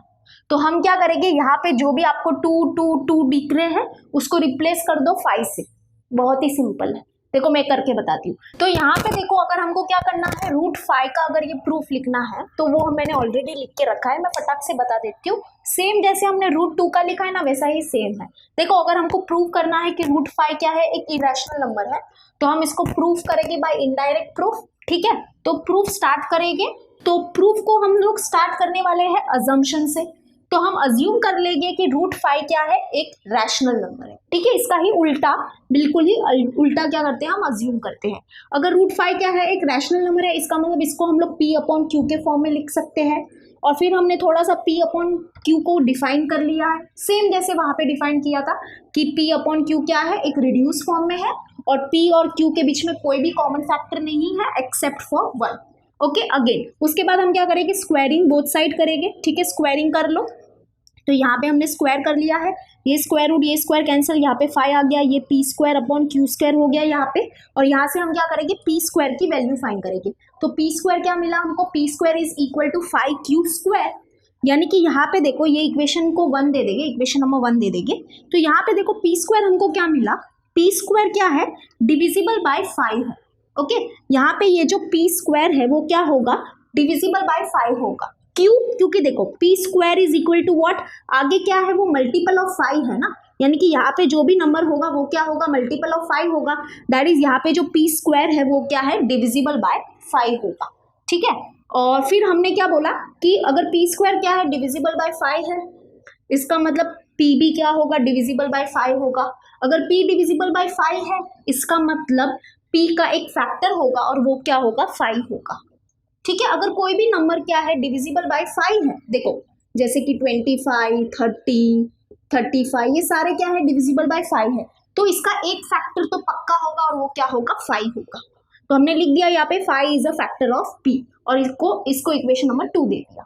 तो हम क्या करेंगे, यहाँ पे जो भी आपको 2 2 2 दिख रहे हैं उसको रिप्लेस कर दो 5 से। बहुत ही सिंपल है, देखो मैं करके बताती हूँ। तो यहाँ पे देखो अगर हमको क्या करना है, √5 का अगर ये प्रूफ लिखना है तो वो मैंने ऑलरेडी लिख के रखा है, मैं फटाक से बता देती हूँ। सेम जैसे हमने √2 का लिखा है ना वैसा ही सेम है। देखो अगर हमको प्रूव करना है कि √5 क्या है, एक इरेशनल नंबर है, तो हम इसको प्रूफ करेंगे बाय इनडायरेक्ट प्रूफ। ठीक है, तो प्रूफ स्टार्ट करेंगे, तो प्रूफ को हम लोग स्टार्ट करने वाले हैं अजम्पशन से। तो हम अज्यूम कर लेंगे कि √5 क्या है, एक रैशनल नंबर है। ठीक है, इसका ही उल्टा, बिल्कुल ही उल्टा क्या करते हैं, हम अज्यूम करते हैं। अगर √5 क्या है, एक रैशनल नंबर है, इसका मतलब इसको हम लोग P/Q के फॉर्म में लिख सकते हैं। और फिर हमने थोड़ा सा P/Q को डिफाइन कर लिया है, सेम जैसे वहां पे डिफाइन किया था कि P/Q क्या है, एक रिड्यूस फॉर्म में है और P और Q के बीच में कोई भी कॉमन फैक्टर नहीं है एक्सेप्ट फॉर 1। ओके, अगेन उसके बाद हम क्या करेंगे, स्क्वायरिंग बोथ साइड करेंगे। ठीक है, स्क्वायरिंग कर लो। तो यहाँ पे हमने स्क्वायर कर लिया है, ये स्क्वायर रूट ये स्क्वायर कैंसिल, यहाँ पे 5 आ गया, ये P²/Q² हो गया यहाँ पे। और यहाँ से हम क्या करेंगे, P² की वैल्यू फाइंड करेंगे। तो P² क्या मिला हमको, P² is equal to 5Q²। यानी कि यहाँ पे देखो ये इक्वेशन को 1 दे देंगे, इक्वेशन नंबर 1 दे देंगे। तो यहाँ पे देखो P² हमको क्या मिला, P² क्या है, डिविजिबल बाय 5 है। ओके, यहाँ पे ये जो P² है वो क्या होगा, डिविजिबल बाय 5 होगा। क्यों, क्योंकि देखो P² is equal to what, आगे क्या है वो मल्टीपल ऑफ 5 है ना, यानी कि यहाँ पे जो भी नंबर होगा वो क्या होगा, मल्टीपल ऑफ 5 होगा। दैट इज यहाँ पे जो P² है वो क्या है, डिविजिबल बाय 5 होगा। ठीक है, और फिर हमने क्या बोला कि अगर P² क्या है, डिविजिबल बाय 5 है, इसका मतलब P भी क्या होगा, डिविजिबल बाय 5 होगा। अगर P डिविजिबल बाय 5 है इसका मतलब P का एक फैक्टर होगा और वो क्या होगा, 5 होगा। ठीक है, अगर कोई भी नंबर क्या है, डिविजिबल बाय 5 है, देखो जैसे कि 25, 30, 35 ये सारे क्या है, डिविजिबल बाय 5 है, तो इसका एक फैक्टर तो पक्का होगा और वो क्या होगा, 5 होगा। तो हमने लिख दिया यहाँ पे 5 is a factor of P और इसको इक्वेशन नंबर 2 दे दिया।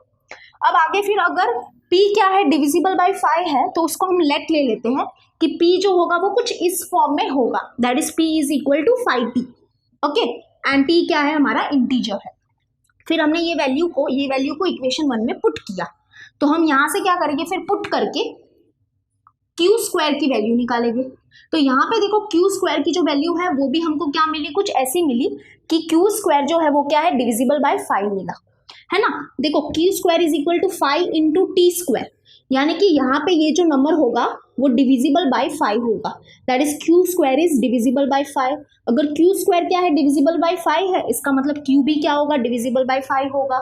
अब आगे फिर अगर P क्या है, डिविजिबल बाय 5 है, तो उसको हम लेट ले लेते हैं कि P जो होगा वो कुछ इस फॉर्म में होगा, that is P is equal to 5T। Okay, and T क्या है, हमारा इंटीजर है। फिर हमने ये वैल्यू को इक्वेशन 1 में पुट किया, तो हम यहाँ से क्या करेंगे, फिर पुट करके Q² की वैल्यू निकालेंगे। तो यहाँ पे देखो Q² की जो वैल्यू है वो भी हमको क्या मिली, कुछ ऐसी मिली कि Q² जो है वो क्या है, डिविजिबल बाय 5 मिला है ना। देखो Q² is equal to 5 into T², यानी कि यहाँ पे ये जो नंबर होगा वो डिविजिबल बाय 5 होगा, that is Q² is divisible by 5। अगर Q² क्या है, डिविजिबल बाय 5 है, इसका मतलब Q भी क्या होगा, डिविजिबल बाय 5 होगा।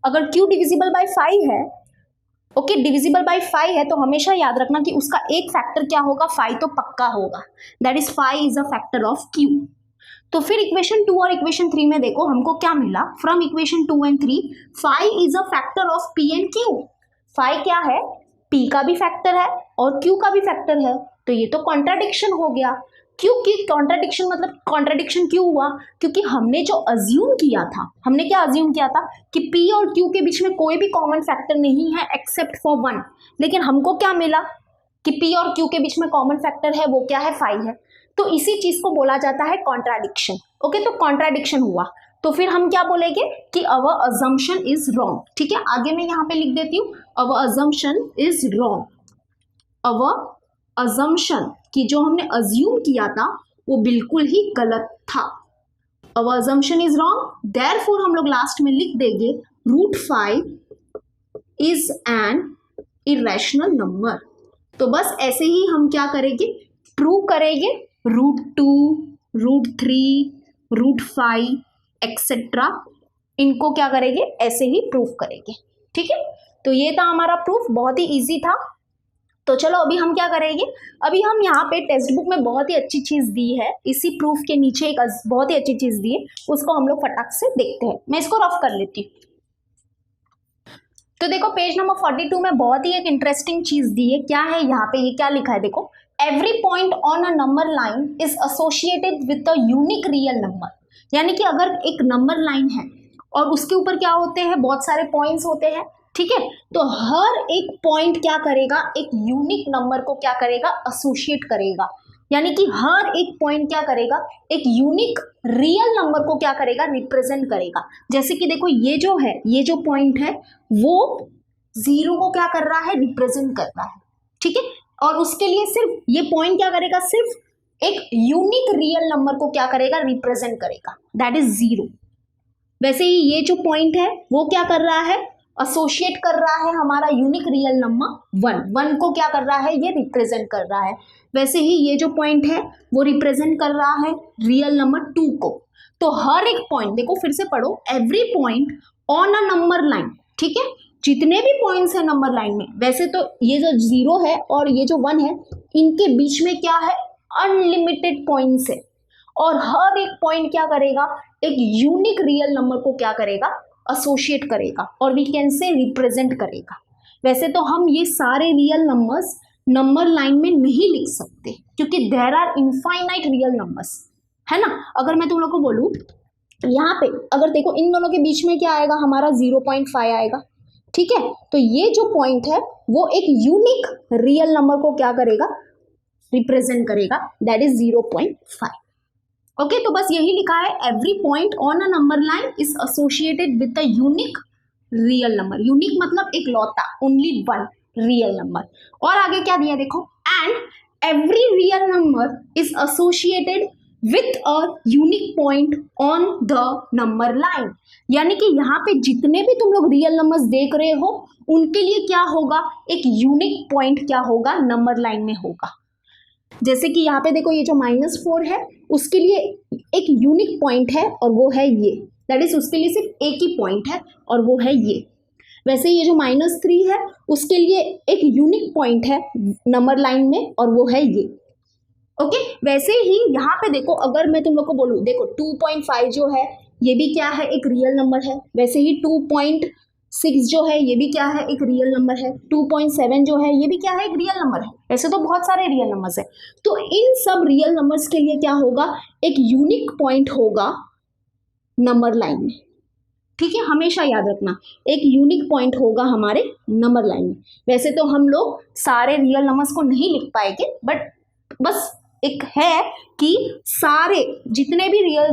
अगर Q डिविजिबल बाय 5 है, ओके, डिविजिबल बाय 5 है, तो हमेशा याद रखना कि उसका एक फैक्टर क्या होगा, 5 तो पक्का होगा, that is 5 is a factor of Q। तो फिर इक्वेशन 2 और इक्वेशन 3 में देखो हमको क्या मिला, from equation 2 and 3 5 is a factor of P and Q। 5 क्या है, P का भी फैक्टर है और Q का भी फैक्टर है, तो ये तो कॉन्ट्राडिक्शन हो गया। क्योंकि कॉन्ट्राडिक्शन मतलब कॉन्ट्राडिक्शन क्यों हुआ, क्योंकि हमने जो अज्यूम किया था, हमने क्या अज्यूम किया था कि P और Q के बीच में कोई भी कॉमन फैक्टर नहीं है एक्सेप्ट फॉर 1, लेकिन हमको क्या मिला कि P और Q के बीच में कॉमन फैक्टर है, वो क्या है 5 है। तो इसी चीज को बोला जाता है कॉन्ट्राडिक्शन। ओके, तो कॉन्ट्राडिक्शन हुआ तो फिर हम क्या बोलेंगे कि अवर अजम्पशन इज रॉन्ग। ठीक है, आगे मैं यहाँ पे लिख देती हूँ our assumption is wrong. Our assumption कि जो हमने अज्यूम किया था वो बिल्कुल ही गलत था। अवर अजम्पशन इज रॉन्ग, देयरफॉर हम लोग लास्ट में लिख देंगे √5 इज एन इरेशनल नंबर। तो बस ऐसे ही हम क्या करेंगे, प्रूव करेंगे √2, √3, √5 एक्सेट्रा, इनको क्या करेंगे ऐसे ही प्रूफ करेंगे। ठीक है, तो ये था हमारा प्रूफ, बहुत ही इजी था। तो चलो अभी हम क्या करेंगे, अभी हम यहाँ पे टेक्स्ट बुक में बहुत ही अच्छी चीज़ दी है, इसी प्रूफ के नीचे एक बहुत ही अच्छी चीज़ दी है, उसको हम लोग फटाक से देखते हैं। मैं इसको रफ कर लेती हूँ। तो देखो पेज नंबर 42 में बहुत ही एक इंटरेस्टिंग चीज़ दी है। क्या है यहाँ पे, ये क्या लिखा है देखो, every point on a number line is associated with a unique real number. यानी कि अगर एक नंबर लाइन है और उसके ऊपर क्या होते हैं, बहुत सारे पॉइंट्स होते हैं। ठीक है, तो हर एक पॉइंट क्या करेगा, एक यूनिक नंबर को क्या करेगा, एसोसिएट करेगा। यानी कि हर एक पॉइंट क्या करेगा, एक यूनिक रियल नंबर को क्या करेगा, रिप्रेजेंट करेगा। जैसे कि देखो ये जो है, ये जो पॉइंट है वो 0 को क्या कर रहा है, रिप्रेजेंट कर रहा है। ठीक है, और उसके लिए सिर्फ ये पॉइंट क्या करेगा, सिर्फ एक यूनिक रियल नंबर को क्या करेगा, रिप्रेजेंट करेगा, दैट इज 0। वैसे ही ये जो पॉइंट है वो क्या कर रहा है, एसोसिएट कर रहा है हमारा यूनिक रियल नंबर 1 को क्या कर रहा है, ये रिप्रेजेंट कर रहा है। वैसे ही ये जो पॉइंट है वो रिप्रेजेंट कर रहा है रियल नंबर 2 को। तो हर एक पॉइंट देखो, फिर से पढ़ो, every point on a number line. ठीक है, जितने भी पॉइंट्स है नंबर लाइन में, वैसे तो ये जो 0 है और ये जो 1 है, इनके बीच में क्या है, अनलिमिटेड पॉइंट्स है, और हर एक पॉइंट क्या करेगा, एक यूनिक रियल नंबर को क्या करेगा, एसोसिएट करेगा, और वी कैन से रिप्रेजेंट करेगा। वैसे तो हम ये सारे रियल नंबर्स नंबर लाइन में नहीं लिख सकते, क्योंकि there are infinite real numbers, है ना। अगर मैं तुम लोग को बोलूँ यहाँ पे, अगर देखो इन दोनों के बीच में क्या आएगा, हमारा 0.5 आएगा। ठीक है, तो ये जो पॉइंट है वो एक यूनिक रियल नंबर को क्या करेगा, रिप्रेजेंट करेगा, दैट इज 0.5। ओके, तो बस यही लिखा है, every point on a number line is associated with the unique real number. Unique मतलब एक लौता, ओनली 1 रियल नंबर। और आगे क्या दिया देखो, and every real number is associated with a unique point on the number line. यानी कि यहाँ पे जितने भी तुम लोग रियल नंबर्स देख रहे हो, उनके लिए क्या होगा, एक यूनिक पॉइंट क्या होगा, नंबर लाइन में होगा। जैसे कि यहाँ पे देखो, ये जो -4 है उसके लिए एक यूनिक पॉइंट है और वो है ये, दैट इज उसके लिए सिर्फ एक ही पॉइंट है और वो है ये। वैसे ये जो -3 है उसके लिए एक यूनिक पॉइंट है नंबर लाइन में और वो है ये। ओके, वैसे ही यहाँ पे देखो, अगर मैं तुम लोग को बोलूँ, देखो 2.5 जो है ये भी क्या है, एक रियल नंबर है। वैसे ही 2.6 जो है ये भी क्या है, एक रियल नंबर है। 2.7 जो है ये भी क्या है, एक रियल नंबर है। ऐसे तो बहुत सारे रियल नंबर्स है। तो इन सब रियल नंबर्स के लिए क्या होगा, एक यूनिक पॉइंट होगा नंबर लाइन में। ठीक है, हमेशा याद रखना, एक यूनिक पॉइंट होगा हमारे नंबर लाइन में। वैसे तो हम लोग सारे रियल नंबर्स को नहीं लिख पाएंगे, बट बस एक है कि सारे जितने भी रियल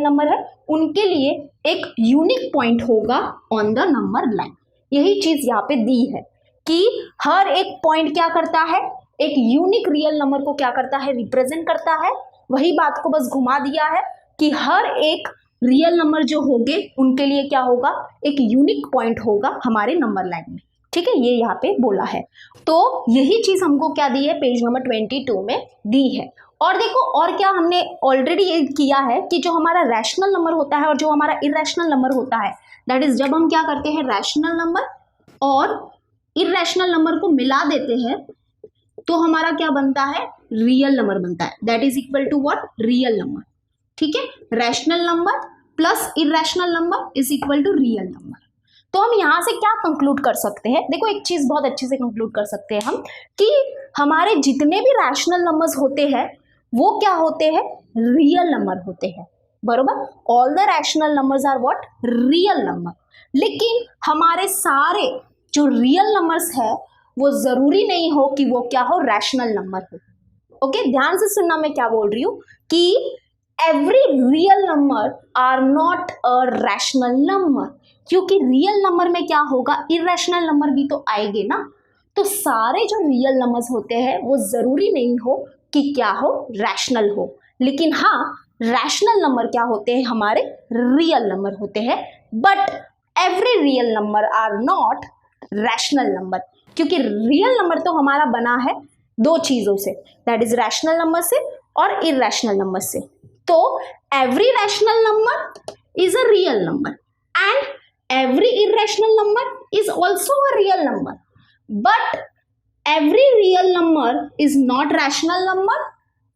नंबर है उनके लिए एक यूनिक पॉइंट होगा ऑन द नंबर लाइन। यही चीज यहाँ पे दी है कि हर एक पॉइंट क्या करता है, एक यूनिक रियल नंबर को क्या करता है, रिप्रेजेंट करता है। वही बात को बस घुमा दिया है कि हर एक रियल नंबर जो होंगे उनके लिए क्या होगा, एक यूनिक पॉइंट होगा हमारे नंबर लाइन में। ठीक है, ये यहाँ पे बोला है। तो यही चीज हमको क्या दी है, पेज नंबर 22 में दी है। और देखो, और क्या हमने ऑलरेडी ये किया है कि जो हमारा रैशनल नंबर होता है और जो हमारा इरेशनल नंबर होता है, दैट इज जब हम क्या करते हैं, रैशनल नंबर और इरेशनल नंबर को मिला देते हैं तो हमारा क्या बनता है, रियल नंबर बनता है, that is equal to what, real number. ठीक है, rational number plus irrational number is equal to real number. तो हम यहाँ से क्या कंक्लूड कर सकते हैं, देखो एक चीज बहुत अच्छे से कंक्लूड कर सकते हैं हम कि हमारे जितने भी रैशनल नंबर्स होते हैं वो क्या होते हैं, रियल नंबर होते हैं, बरोबर। All the rational numbers are what, real number. लेकिन हमारे सारे जो रियल नंबर्स है वो जरूरी नहीं हो कि वो क्या हो, रैशनल नंबर हो। ओके, ध्यान से सुनना मैं क्या बोल रही हूँ कि every real number are not a rational number, क्योंकि रियल नंबर में क्या होगा, इरेशनल नंबर भी तो आएंगे ना। तो सारे जो रियल नंबर्स होते हैं वो जरूरी नहीं हो कि क्या हो, रैशनल हो। लेकिन हाँ, रैशनल नंबर क्या होते हैं, हमारे रियल नंबर होते हैं। But every real number are not rational number, क्योंकि रियल नंबर तो हमारा बना है दो चीजों से, दैट इज रैशनल नंबर से और इरेशनल नंबर से। तो every rational number is a real number and every irrational number is also a real number, but every real number is not rational number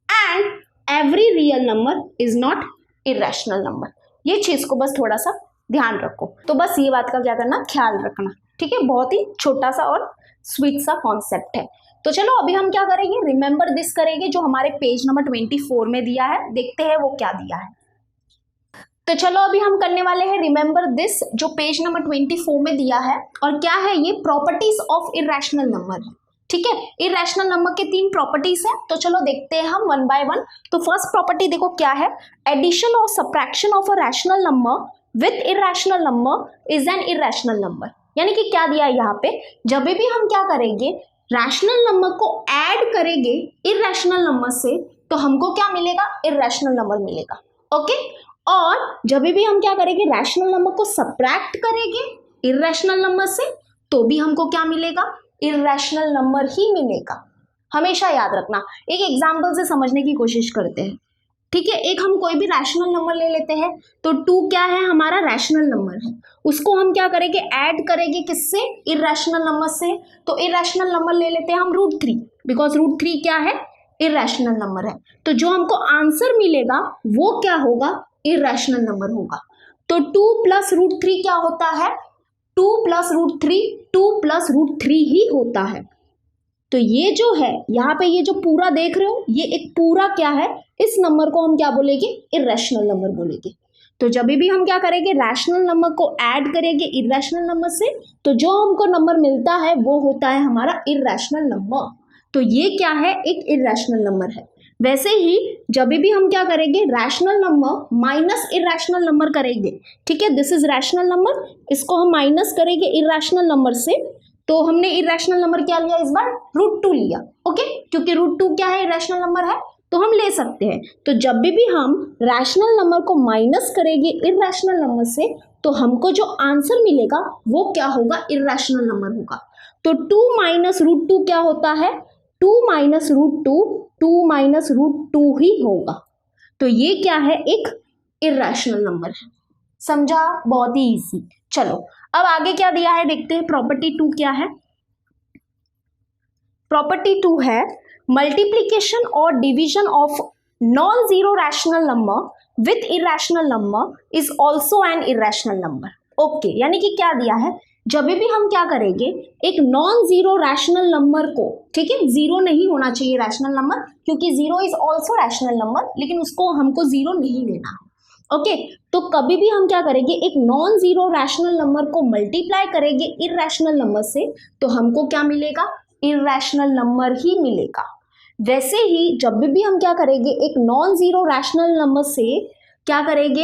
and every real number is not irrational number। ये चीज को बस थोड़ा सा ध्यान रखो। तो बस ये बात का क्या करना, ख्याल रखना, ठीक है। बहुत ही छोटा सा और स्वीट सा कॉन्सेप्ट है। तो चलो अभी हम क्या करेंगे, रिमेंबर दिस करेंगे, जो हमारे पेज नंबर 24 में दिया है। देखते हैं वो क्या दिया है। तो चलो अभी हम करने वाले हैं रिमेंबर दिस, जो पेज नंबर 24 में दिया है। और क्या है ये, प्रॉपर्टीज ऑफ इरेशनल नंबर है, ठीक है। इरेशनल नंबर के 3 प्रॉपर्टीज हैं। तो चलो देखते हैं हम वन बाय वन। तो फर्स्ट प्रॉपर्टी देखो क्या है, एडिशन और subtraction of a rational number with irrational number is an irrational number. यानी कि क्या दिया है यहाँ पे, जब भी हम क्या करेंगे, रैशनल नंबर को ऐड करेंगे इरेशनल नंबर से, तो हमको क्या मिलेगा, इरेशनल नंबर मिलेगा। ओके, और जब भी हम क्या करेंगे, रैशनल नंबर को सब्ट्रैक्ट करेंगे इरेशनल नंबर से, तो भी हमको क्या मिलेगा, इरेशनल नंबर ही मिलेगा। हमेशा याद रखना। एक एग्जांपल से समझने की कोशिश करते हैं, ठीक है। एक हम कोई भी रैशनल नंबर ले लेते हैं, तो 2 क्या है, हमारा रैशनल नंबर है। उसको हम क्या करेंगे, ऐड करेंगे किससे, इरेशनल नंबर से। तो इरेशनल नंबर ले लेते हैं हम √3, बिकॉज √3 क्या है, इरेशनल नंबर है। तो जो हमको आंसर मिलेगा वो क्या होगा, इरेशनल नंबर होगा। तो 2 + √3 क्या होता है, 2 + √3 2 + √3 ही होता है। तो ये जो है यहाँ पे, ये जो पूरा देख रहे हो, ये एक पूरा क्या है, इस नंबर को हम क्या बोलेंगे, इरेशनल नंबर बोलेंगे। तो जब भी हम क्या करेंगे, रैशनल नंबर को ऐड करेंगे इरेशनल नंबर से, तो जो हमको नंबर मिलता है वो होता है हमारा इरेशनल नंबर। तो ये क्या है, एक इरेशनल नंबर है। वैसे ही जब भी हम क्या करेंगे, rational number minus irrational number करेंगे, ठीक है। दिस इज रैशनल नंबर, इसको हम माइनस करेंगे इरेशनल नंबर से, तो हमने इरेशनल नंबर क्या लिया, इस बार √2 लिया। ओके, क्योंकि √2 क्या है, इरेशनल नंबर है, तो हम ले सकते हैं। तो जब भी हम रैशनल नंबर को माइनस करेंगे इरेशनल नंबर से, तो हमको जो आंसर मिलेगा वो क्या होगा, इरेशनल नंबर होगा। तो 2 - √2 क्या होता है, 2 - √2 2 - √2 ही होगा। तो ये क्या है, एक इरेशनल नंबर है। समझा, बहुत ही इजी। चलो अब आगे क्या दिया है देखते हैं। प्रॉपर्टी 2 क्या है, प्रॉपर्टी 2 है मल्टीप्लीकेशन और division of non zero rational number with irrational number is also an irrational number. Okay, यानी कि क्या दिया है, जब भी हम क्या करेंगे, एक नॉन जीरो रैशनल नंबर को, ठीक है, जीरो नहीं होना चाहिए रैशनल नंबर, क्योंकि zero is also rational number, लेकिन उसको हमको जीरो नहीं लेना है। ओके, तो कभी भी हम क्या करेंगे, एक नॉन जीरो रैशनल नंबर को मल्टीप्लाई करेंगे इरेशनल नंबर से, तो हमको क्या मिलेगा, इरेशनल नंबर ही मिलेगा। वैसे ही जब भी हम क्या करेंगे, एक नॉन जीरो रैशनल नंबर से क्या करेंगे,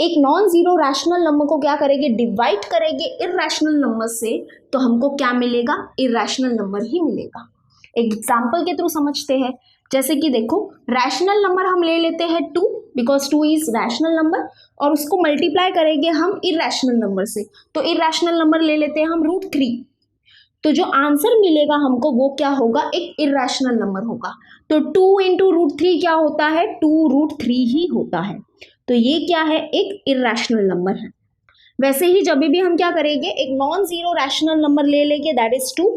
एक नॉन जीरो रैशनल नंबर को क्या करेंगे, डिवाइड करेंगे इरेशनल नंबर से, तो हमको क्या मिलेगा, इरेशनल नंबर ही मिलेगा। एग्जाम्पल के थ्रू समझते हैं। जैसे कि देखो, रैशनल नंबर हम ले लेते हैं 2, बिकॉज 2 इज रैशनल नंबर, और उसको मल्टीप्लाई करेंगे हम इरेशनल नंबर से, तो इरेशनल नंबर ले लेते हैं हम √3। तो जो आंसर मिलेगा हमको वो क्या होगा, एक इरेशनल नंबर होगा। तो 2 × √3 क्या होता है, 2√3 ही होता है। तो ये क्या है, एक इरेशनल नंबर है। वैसे ही जब भी हम क्या करेंगे, एक नॉन जीरो रैशनल नंबर ले लेंगे, दैट इज 2।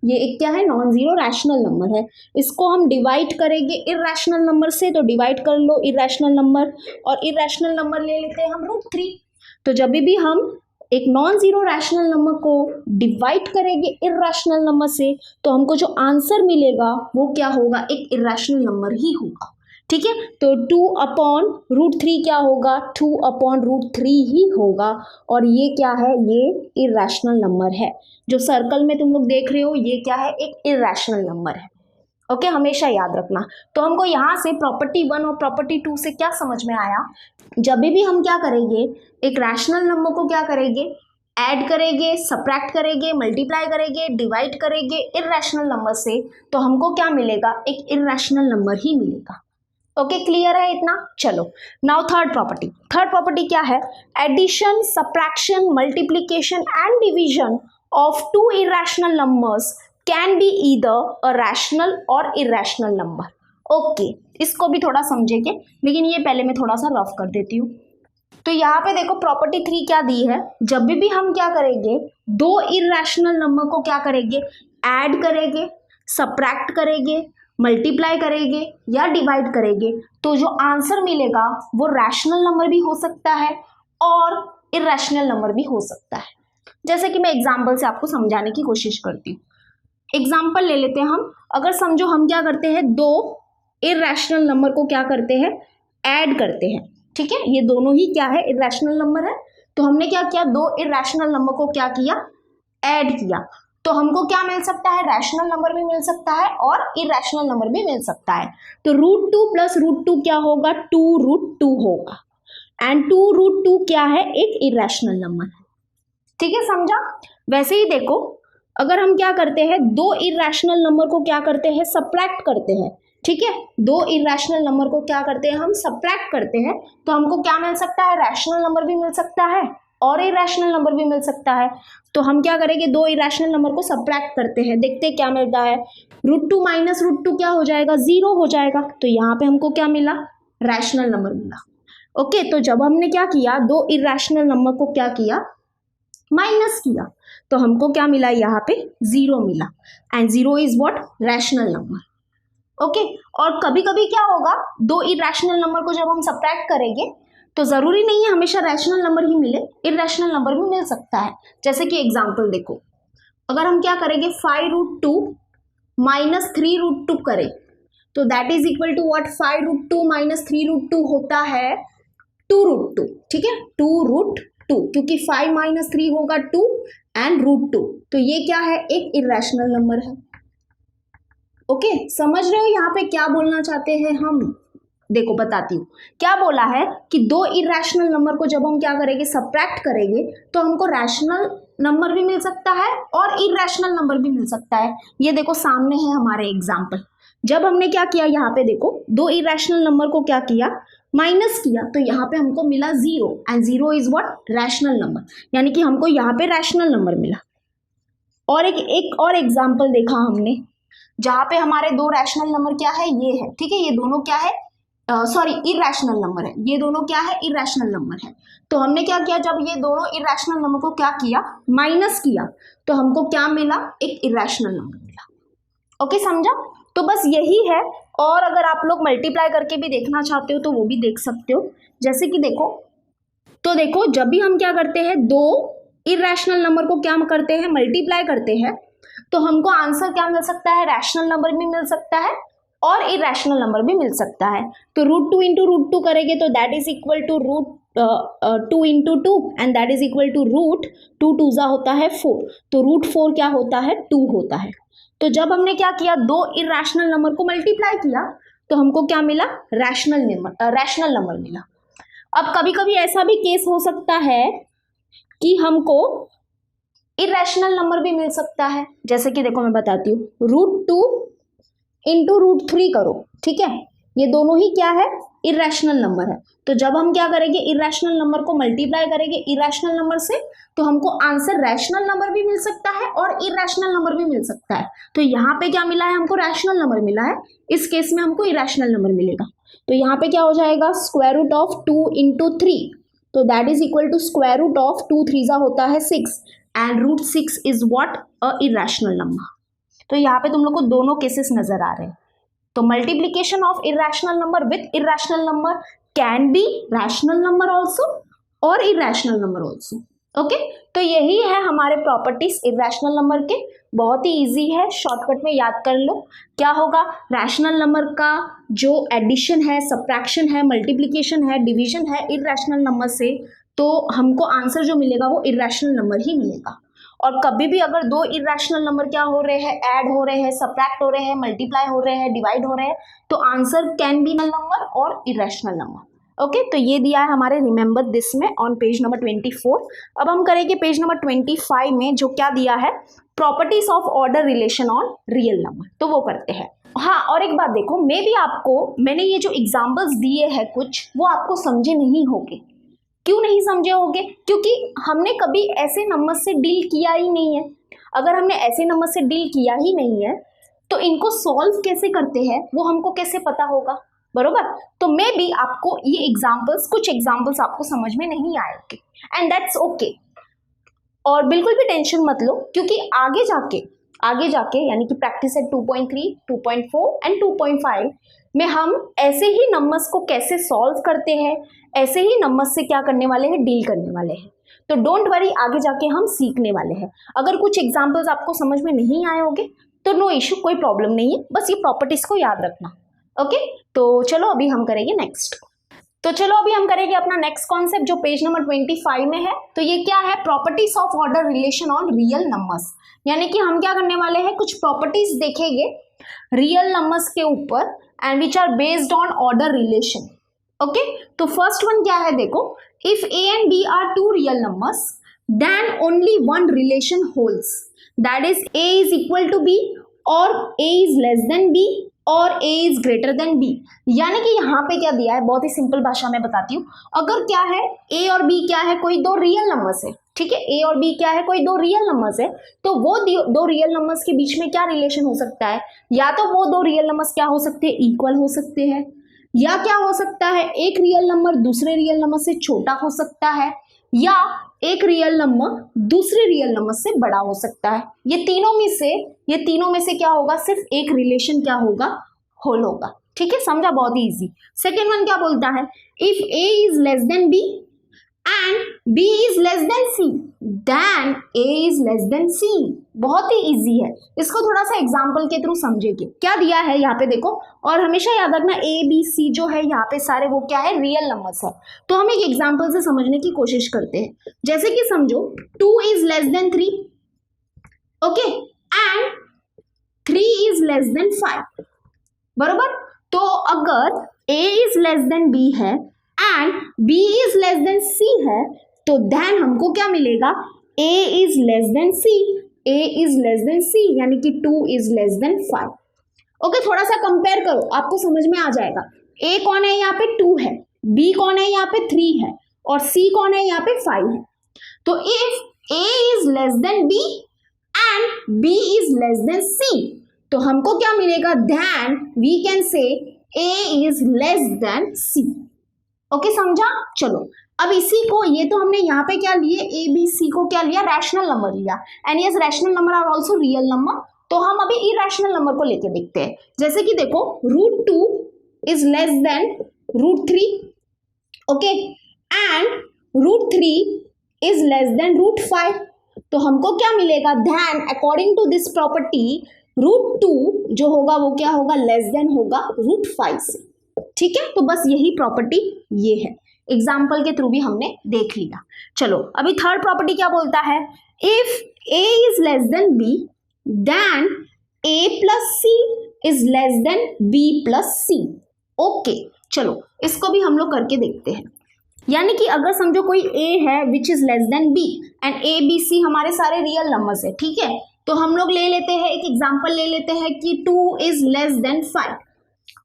ये एक क्या है, नॉन जीरो रैशनल नंबर है। इसको हम डिवाइड करेंगे इरेशनल नंबर से, तो डिवाइड कर लो इरेशनल नंबर, और इरेशनल नंबर ले लेते हैं हम √3। तो जब भी हम एक नॉन जीरो रैशनल नंबर को डिवाइड करेंगे इर्रेशनल नंबर से तो हमको जो आंसर मिलेगा वो क्या होगा, एक इर्रेशनल नंबर ही होगा। ठीक है, तो 2/√3 क्या होगा, 2/√3 ही होगा। और ये क्या है, ये इर्रेशनल नंबर है। जो सर्कल में तुम लोग देख रहे हो ये क्या है, एक इर्रेशनल नंबर है। ओके, हमेशा याद रखना। तो हमको यहाँ से प्रॉपर्टी 1 और प्रॉपर्टी 2 से क्या समझ में आया, जब भी हम क्या करेंगे, एक रैशनल नंबर को क्या करेंगे, ऐड करेंगे, सब्ट्रैक्ट करेंगे, मल्टीप्लाई करेंगे, डिवाइड करेंगे इर्रेशनल नंबर से, तो हमको क्या मिलेगा, एक इर्रेशनल नंबर ही मिलेगा। ओके, क्लियर है इतना। चलो now third property. Third property क्या है, addition, subtraction, multiplication and division of two irrational numbers can be either a rational और इर्रेशनल नंबर। ओके, इसको भी थोड़ा समझेंगे, लेकिन ये पहले मैं थोड़ा सा रफ कर देती हूँ। तो यहाँ पे देखो प्रॉपर्टी 3 क्या दी है, जब भी हम क्या करेंगे, दो इर्रेशनल नंबर को क्या करेंगे, ऐड करेंगे, सब्ट्रैक्ट करेंगे, मल्टीप्लाई करेंगे या डिवाइड करेंगे, तो जो आंसर मिलेगा वो रैशनल नंबर भी हो सकता है और इर्रेशनल नंबर भी हो सकता है। जैसे कि मैं एग्जाम्पल से आपको समझाने की कोशिश करती हूँ। एग्जाम्पल ले लेते हैं हम। अगर समझो हम क्या करते हैं, दो इर्रेशनल नंबर को क्या करते हैं, ऐड करते हैं। ठीक है, ये दोनों ही क्या है, इर्रेशनल नंबर है। तो हमने क्या किया, दो इर्रेशनल नंबर को क्या किया, ऐड किया। तो हमको क्या मिल सकता है, रैशनल नंबर भी मिल सकता है और इर्रेशनल नंबर भी मिल सकता है। तो √2 + √2 क्या होगा, 2√2 होगा। एंड 2√2 क्या है, एक इर्रेशनल नंबर है। ठीक है, समझा। वैसे ही देखो, अगर हम क्या करते हैं, दो इर्रेशनल नंबर को क्या करते हैं, सब्ट्रैक्ट करते हैं। ठीक है, दो इर्रेशनल नंबर को क्या करते हैं, हम सब्ट्रैक्ट करते हैं, तो हमको क्या मिल सकता है, रैशनल नंबर भी मिल सकता है और इर्रेशनल नंबर भी मिल सकता है। तो हम क्या करेंगे, दो इर्रेशनल नंबर को सब्ट्रैक्ट करते हैं, देखते हैं क्या मिलता है। √2 - √2 क्या हो जाएगा, 0 हो जाएगा। तो यहाँ पे हमको क्या मिला, रैशनल नंबर मिला। ओके, तो जब हमने क्या किया, दो इर्रेशनल नंबर को क्या किया, माइनस किया, तो हमको क्या मिला, यहाँ पे 0 मिला। And 0 is what, rational number. Okay, और कभी कभी क्या होगा, दो इर्रेशनल नंबर को जब हम सब्ट्रैक्ट करेंगे तो जरूरी नहीं है हमेशा रैशनल नंबर ही मिले, इर्रेशनल नंबर भी मिल सकता है। जैसे कि एग्जांपल देखो, अगर हम क्या करेंगे, 5√2 - 3√2 करें, तो that is equal to what, 5√2 - 3√2 होता है 2√2। ठीक है, 2√2, क्योंकि 5 - 3 होगा 2 एंड √2, तो ये क्या है, एक इर्रेशनल नंबर है। ओके, समझ रहे हो यहाँ पे क्या बोलना चाहते हैं हम। देखो बताती हूँ, क्या बोला है कि दो इर्रेशनल नंबर को जब हम क्या करेंगे, सब्ट्रैक्ट करेंगे, तो हमको रैशनल नंबर भी मिल सकता है और इर्रेशनल नंबर भी मिल सकता है। ये देखो सामने है हमारे एग्जाम्पल। जब हमने क्या किया, यहाँ पे देखो, दो इर्रेशनल नंबर को क्या किया, माइनस किया, तो यहाँ पे हमको मिला 0 and 0 is what, rational number, यानी कि हमको यहाँ पे रैशनल नंबर मिला। और एक और एग्जाम्पल देखा हमने, जहाँ पे हमारे दो रैशनल नंबर क्या है, ये है। ठीक है, ये दोनों क्या है, सॉरी इर्रेशनल नंबर है। ये दोनों क्या है, इर्रेशनल नंबर है। तो हमने क्या किया, जब ये दोनों इर्रेशनल नंबर को क्या किया, माइनस किया, तो हमको क्या मिला, एक इर्रेशनल नंबर मिला। ओके, समझा। तो बस यही है। और अगर आप लोग मल्टीप्लाई करके भी देखना चाहते हो तो वो भी देख सकते हो। जैसे कि देखो, तो देखो जब भी हम क्या करते हैं, दो इर्रेशनल नंबर को क्या करते हैं, मल्टीप्लाई करते हैं, तो हमको आंसर क्या मिल सकता है, रैशनल नंबर भी मिल सकता है और इर्रेशनल नंबर भी मिल सकता है। तो √2 × √2 करेंगे तो that is equal to √2 × 2 and that is equal to √2 2 होता है 4, तो √4 क्या होता है, 2 होता है। तो जब हमने क्या किया, दो इर्रेशनल नंबर को मल्टीप्लाई किया, तो हमको क्या मिला, रैशनल नंबर मिला। अब कभी कभी ऐसा भी केस हो सकता है कि हमको इर्रेशनल नंबर भी मिल सकता है। जैसे कि देखो मैं बताती हूँ, √2 × √3 करो। ठीक है, ये दोनों ही क्या है, इर्रेशनल नंबर है। तो जब हम क्या करेंगे, इर्रेशनल नंबर को मल्टीप्लाई करेंगे इर्रेशनल नंबर से, तो हमको आंसर रैशनल नंबर भी मिल सकता है और इर्रेशनल नंबर भी मिल सकता है। तो यहाँ पे क्या मिला है, हमको रैशनल नंबर मिला है, इस केस में हमको इर्रेशनल नंबर मिलेगा। तो यहाँ पे क्या हो जाएगा, √2 × 3, तो दैट इज इक्वल टू √2 3 होता है 6 and √6 is what, a irrational number. तो यहाँ पे तुम लोग को दोनों केसेस नजर आ रहे हैं। तो multiplication of irrational number with irrational number can be rational number also और इर्रेशनल नंबर ऑल्सो। ओके तो यही है हमारे प्रॉपर्टीज इरेशनल नंबर के। बहुत ही इजी है, शॉर्टकट में याद कर लो। क्या होगा, रैशनल नंबर का जो एडिशन है, सब्ट्रैक्शन है, मल्टीप्लिकेशन है, डिवीजन है इरेशनल नंबर से, तो हमको आंसर जो मिलेगा वो इरेशनल नंबर ही मिलेगा। और कभी भी अगर दो इरेशनल नंबर क्या हो रहे हैं, ऐड हो रहे हैं, सब्ट्रैक्ट हो रहे हैं, मल्टीप्लाई हो रहे हैं, डिवाइड हो रहे हैं, तो answer can be null number और इरेशनल नंबर। ओके तो ये दिया है हमारे रिमेंबर दिस में ऑन पेज नंबर 24। अब हम करेंगे पेज नंबर 25 में जो क्या दिया है, properties of order relation on real number, तो वो करते हैं। हाँ और एक बात देखो, मे भी मैंने ये जो एग्जाम्पल्स दिए हैं कुछ, वो आपको समझे नहीं होंगे। क्यों नहीं समझे होंगे, क्योंकि हमने कभी ऐसे नंबर से डील किया ही नहीं है। अगर हमने ऐसे नंबर से डील किया ही नहीं है तो इनको सॉल्व कैसे करते हैं वो हमको कैसे पता होगा, बरोबर। तो मे बी आपको ये कुछ एग्जाम्पल्स आपको समझ में नहीं आएंगे एंड दैट्स ओके। और बिल्कुल भी टेंशन मत लो, क्योंकि आगे जाके यानी कि प्रैक्टिस सेट 2.3, 2.4 एंड 2.5 में हम ऐसे ही नंबर्स को कैसे सॉल्व करते हैं, ऐसे ही नंबर्स से क्या करने वाले हैं, डील करने वाले हैं। तो डोंट वरी, आगे जाके हम सीखने वाले हैं। अगर कुछ एग्जाम्पल्स आपको समझ में नहीं आए होंगे तो नो इशू, कोई प्रॉब्लम नहीं है, बस ये प्रॉपर्टीज को याद रखना। ओके तो चलो अभी हम करेंगे नेक्स्ट। तो चलो अभी हम करेंगे अपना नेक्स्ट कॉन्सेप्ट जो पेज नंबर 25 में है। तो ये क्या है, properties of order relation on real numbers. यानी कि हम क्या करने वाले हैं, कुछ प्रॉपर्टीज देखेंगे रियल नंबर्स के ऊपर and which are based on order relation. Okay तो फर्स्ट वन क्या है, देखो, if A and B are two real numbers then only one relation holds, that is A is equal to B और A is less than B और a is greater than b। यानी कि यहाँ पे क्या दिया है, बहुत ही सिंपल भाषा में बताती हूँ। अगर क्या है, a और b क्या है, कोई दो रियल नंबर्स है, ठीक है, a और b क्या है, कोई दो रियल नंबर्स है, तो वो दो रियल नंबर्स के बीच में क्या रिलेशन हो सकता है, या तो वो दो रियल नंबर्स क्या हो सकते हैं, इक्वल हो सकते हैं, या क्या हो सकता है, एक रियल नंबर दूसरे रियल नंबर से छोटा हो सकता है, या एक रियल नंबर दूसरे रियल नंबर से बड़ा हो सकता है। ये तीनों में से क्या होगा, सिर्फ एक रिलेशन क्या होगा, होल होगा। ठीक है, समझा, बहुत ही इजी। सेकेंड वन क्या बोलता है, if A is less than B and B is less than C then A is less than C. बहुत ही इजी है, इसको थोड़ा सा एग्जाम्पल के थ्रू समझेंगे। क्या दिया है यहाँ पे देखो, और हमेशा याद रखना ए बी सी जो है यहाँ पे सारे वो क्या है, रियल नंबर्स है। तो हम एक एग्जाम्पल से समझने की कोशिश करते हैं। जैसे कि समझो 2 is less than 3, okay, and 3 is less than 5, बरोबर। तो अगर a is less than b है and b is less than c है, तो देन हमको क्या मिलेगा, a is less than c, a is less than c, यानी कि 2 इज लेस देन 5। ओके, थोड़ा सा कंपेयर करो, आपको समझ में आ जाएगा। a कौन है, यहाँ पे 2 है, b कौन है, यहाँ पे 3 है, और c कौन है, यहाँ पे 5 है। तो if a is less than b and b is less than c, तो हमको क्या मिलेगा, then we can say a is less than c। Okay, समझा। चलो अब इसी को, ये तो हमने यहाँ पे क्या लिए, a b c को क्या लिया, रैशनल नंबर लिया, and yes rational number are also real number. तो हम अभी इरेशनल नंबर को लेके देखते हैं। जैसे कि देखो √2 is less than √3, okay, and √3 is less than √5। तो हमको क्या मिलेगा, then according to this property √2 जो होगा वो क्या होगा, लेस देन होगा √5 से। ठीक है, तो बस यही प्रॉपर्टी ये है, एग्जाम्पल के थ्रू भी हमने देख लिया। चलो अभी थर्ड प्रॉपर्टी क्या बोलता है, if a is less than b then a plus c is less than b plus c। Okay, चलो इसको भी हम लोग करके देखते हैं। यानी कि अगर समझो कोई a है which is less than b and a b c हमारे सारे रियल नंबर्स है, ठीक है, तो हम लोग ले लेते हैं, एक एग्जांपल ले लेते हैं कि 2 is less than 5।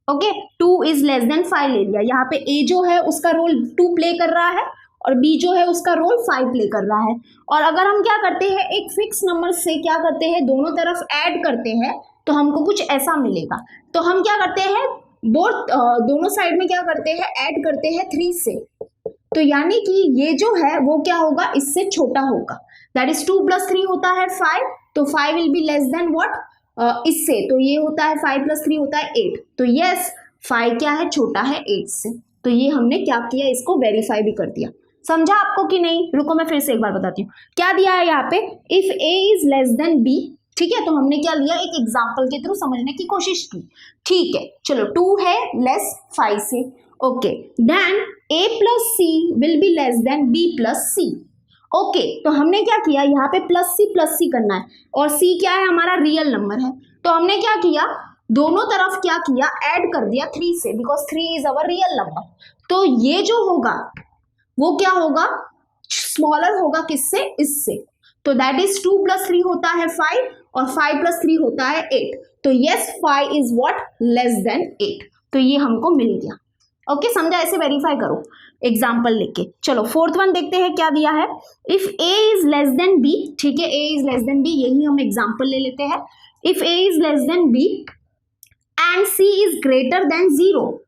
Okay, 2 is less than 5 ले लिया। यहाँ पे a जो है उसका रोल 2 प्ले कर रहा है और b जो है उसका रोल 5 प्ले कर रहा है। और अगर हम क्या करते हैं, एक फिक्स नंबर से क्या करते हैं, दोनों तरफ ऐड करते हैं, तो हमको कुछ ऐसा मिलेगा। तो हम क्या करते हैं, दोनों साइड में क्या करते हैं, ऐड करते हैं 3 से। तो यानी कि ये जो है वो क्या होगा, इससे छोटा होगा, दैट इज 2 + 3 होता है 5, तो 5 will be less then what, इससे, तो ये होता है 5 + 3 होता है 8। तो यस 5 क्या है, छोटा है 8 से। तो ये हमने क्या किया, इसको वेरीफाई भी कर दिया। समझा आपको कि नहीं? रुको मैं फिर से एक बार बताती हूँ। क्या दिया है यहाँ पे, if A is less than B, ठीक है, तो हमने क्या लिया, एक एग्जाम्पल के थ्रू समझने की कोशिश की, ठीक है। चलो 2 है लेस 5 से, okay, then a plus C will be less than b plus C, okay. तो हमने क्या किया, यहाँ पे प्लस सी करना है, और c क्या है, हमारा रियल नंबर है। तो हमने क्या किया, दोनों तरफ क्या किया, ऐड कर दिया 3 से, because 3 is our real number. तो ये जो होगा वो क्या होगा, स्मॉलर होगा किससे, इससे। तो दैट इज 2 प्लस 3 होता है 5, और 5 प्लस 3 होता है 8। तो yes 5 is what, less than 8। तो ये हमको मिल गया, ओके, समझा? ऐसे वेरीफाई करो एग्जाम्पल लिख के। चलो 4th वन देखते हैं क्या दिया है, if a is less than b, ठीक है, a is less than b, यही हम एग्जाम्पल ले लेते हैं। If a is less than b and c is greater than 0,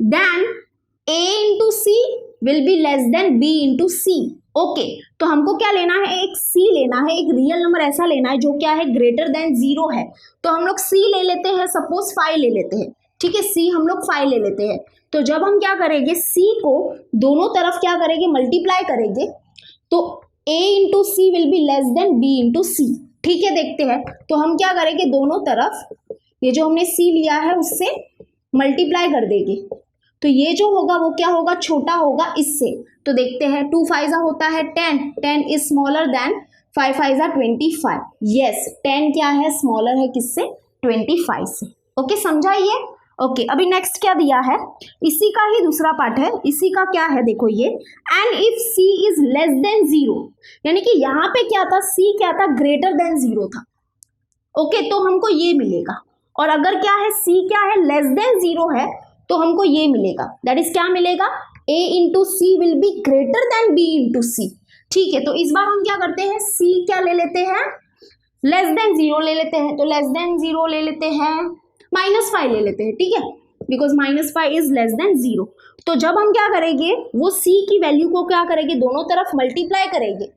then a into C will be less than b into C, okay. तो हमको क्या लेना है, एक c लेना है, एक रियल नंबर ऐसा लेना है जो क्या है, ग्रेटर देन 0 है। तो हम लोग c ले लेते हैं, सपोज 5 ले लेते हैं, ठीक है, c हम लोग 5 ले लेते हैं। तो जब हम क्या करेंगे, c को दोनों तरफ क्या करेंगे, मल्टीप्लाई करेंगे, तो a into C will be less than b into C, ठीक है। देखते हैं, तो हम क्या करेंगे, दोनों तरफ ये जो हमने c लिया है उससे मल्टीप्लाई कर देंगे, तो ये जो होगा वो क्या होगा, छोटा होगा इससे। तो देखते हैं, 2 5 होता है 10, 10 इज स्मॉलर देन 5 5 25, यस 10 क्या है, स्मॉलर है किससे, 25 से, ओके, समझा ये, ओके। अभी नेक्स्ट क्या दिया है, इसी का ही दूसरा पार्ट है, इसी का क्या है, देखो ये, and if c is less then 0, यानी कि यहाँ पे क्या था, c क्या था, ग्रेटर देन 0 था, ओके, तो हमको ये मिलेगा। और अगर क्या है, c क्या है, लेस देन 0 है, तो हमको ये मिलेगा, दैट इज क्या मिलेगा, a into C will be greater than b into C, ठीक है। तो इस बार हम क्या करते हैं, c क्या ले लेते हैं, लेस देन 0 ले लेते हैं, तो लेस देन 0 ले लेते हैं, -5 ले लेते हैं, ठीक है, बिकॉज -5 इज लेस देन 0। तो जब हम क्या करेंगे, वो c की वैल्यू को क्या करेंगे, दोनों तरफ मल्टीप्लाई करेंगे,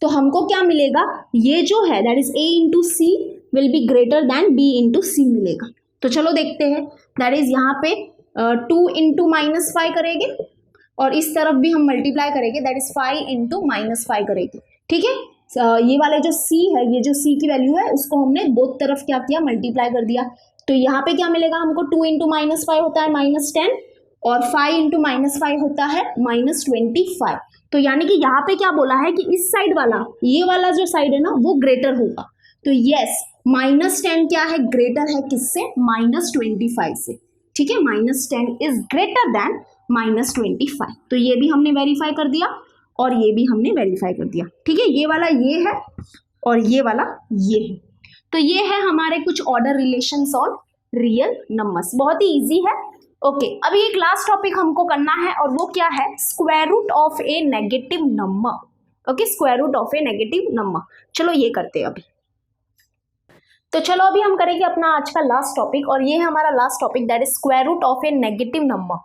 तो हमको क्या मिलेगा, ये जो है that is a into C will be greater than b into C मिलेगा। तो चलो देखते हैं, दैट इज यहाँ पे 2 इंटू -5 करेंगे, और इस तरफ भी हम मल्टीप्लाई करेंगे, दैट इज 5 इंटू -5 करेंगे, ठीक है। ये वाले जो c है, ये जो c की वैल्यू है उसको हमने बोथ तरफ क्या किया, मल्टीप्लाई कर दिया। तो यहाँ पे क्या मिलेगा हमको, 2 इंटू -5 होता है -10, और 5 इंटू -5 होता है -25। तो यानी कि यहाँ पे क्या बोला है कि इस साइड वाला, ये वाला जो साइड है ना, वो ग्रेटर होगा। तो यस -10 क्या है, ग्रेटर है किससे, -25 से, ठीक है, -10 इज ग्रेटर देन -25। तो ये भी हमने वेरीफाई कर दिया, और ये भी हमने वेरीफाई कर दिया, ठीक है। ये वाला ये है, और ये वाला ये है। तो ये है हमारे कुछ order relations on real numbers, बहुत ही इजी है, ओके। अभी एक लास्ट टॉपिक हमको करना है, और वो क्या है, square root of a negative number, okay, square root of a negative number. चलो ये करते हैं अभी। तो चलो अभी हम करेंगे अपना आज का लास्ट टॉपिक, और ये है हमारा last topic, that is square root of a negative number,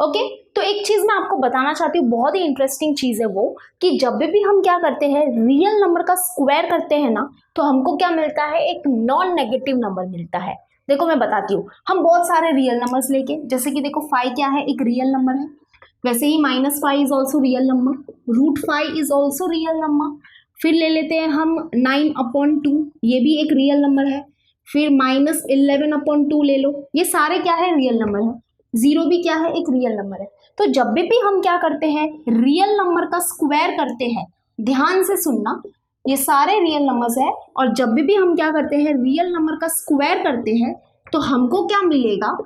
okay. तो एक चीज मैं आपको बताना चाहती हूँ, बहुत ही इंटरेस्टिंग चीज है वो, कि जब भी हम क्या करते हैं, रियल नंबर का स्क्वायर करते हैं ना, तो हमको क्या मिलता है, एक नॉन नेगेटिव नंबर मिलता है। देखो मैं बताती हूँ, हम बहुत सारे रियल नंबर्स लेके, जैसे कि देखो 5 क्या है, एक रियल नंबर है, वैसे ही -5 is also real number, √5 is also real number, फिर ले लेते हैं हम 9/2, ये भी एक रियल नंबर है, फिर -11/2 ले लो, ये सारे क्या है, रियल नंबर है। 0 भी क्या है, एक रियल नंबर है। तो जब भी हम क्या करते हैं, रियल नंबर का स्क्वायर करते हैं, ध्यान से सुनना, ये सारे रियल नंबर्स है, और जब भी हम क्या करते हैं, रियल नंबर का स्क्वायर करते हैं, तो हमको क्या मिलेगा,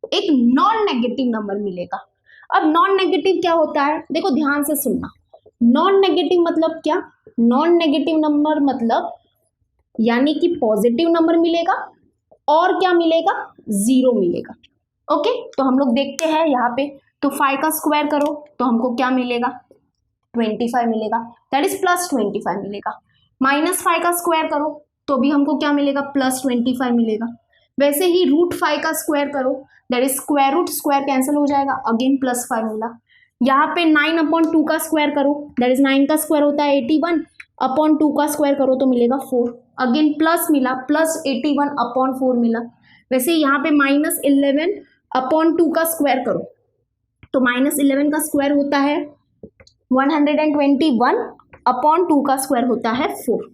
एक नॉन नेगेटिव नंबर मिलेगा। अब नॉन नेगेटिव क्या होता है, देखो ध्यान से सुनना, नॉन नेगेटिव मतलब क्या, नॉन नेगेटिव नंबर मतलब यानी कि पॉजिटिव नंबर मिलेगा, और क्या मिलेगा, 0 मिलेगा, ओके। तो हम लोग देखते हैं यहाँ पे, तो 5 का स्क्वायर करो तो हमको क्या मिलेगा, 25 मिलेगा, दैट इज +25 मिलेगा। -5 का स्क्वायर करो तो भी हमको क्या मिलेगा, +25 मिलेगा। वैसे ही √5 का स्क्वायर करो, that is square root, square cancel हो जाएगा, अगेन +5 मिला। यहाँ पे 9/2 का स्क्वायर करो, दैट इज 9 का स्क्वायर होता है 81/2 का स्क्वायर करो तो मिलेगा 4, अगेन प्लस मिला, +81/4 मिला। वैसे यहाँ पे -11/2 का स्क्वायर करो, तो -11 का स्क्वायर होता है 121 अपॉन 2 का स्क्वायर होता है 4।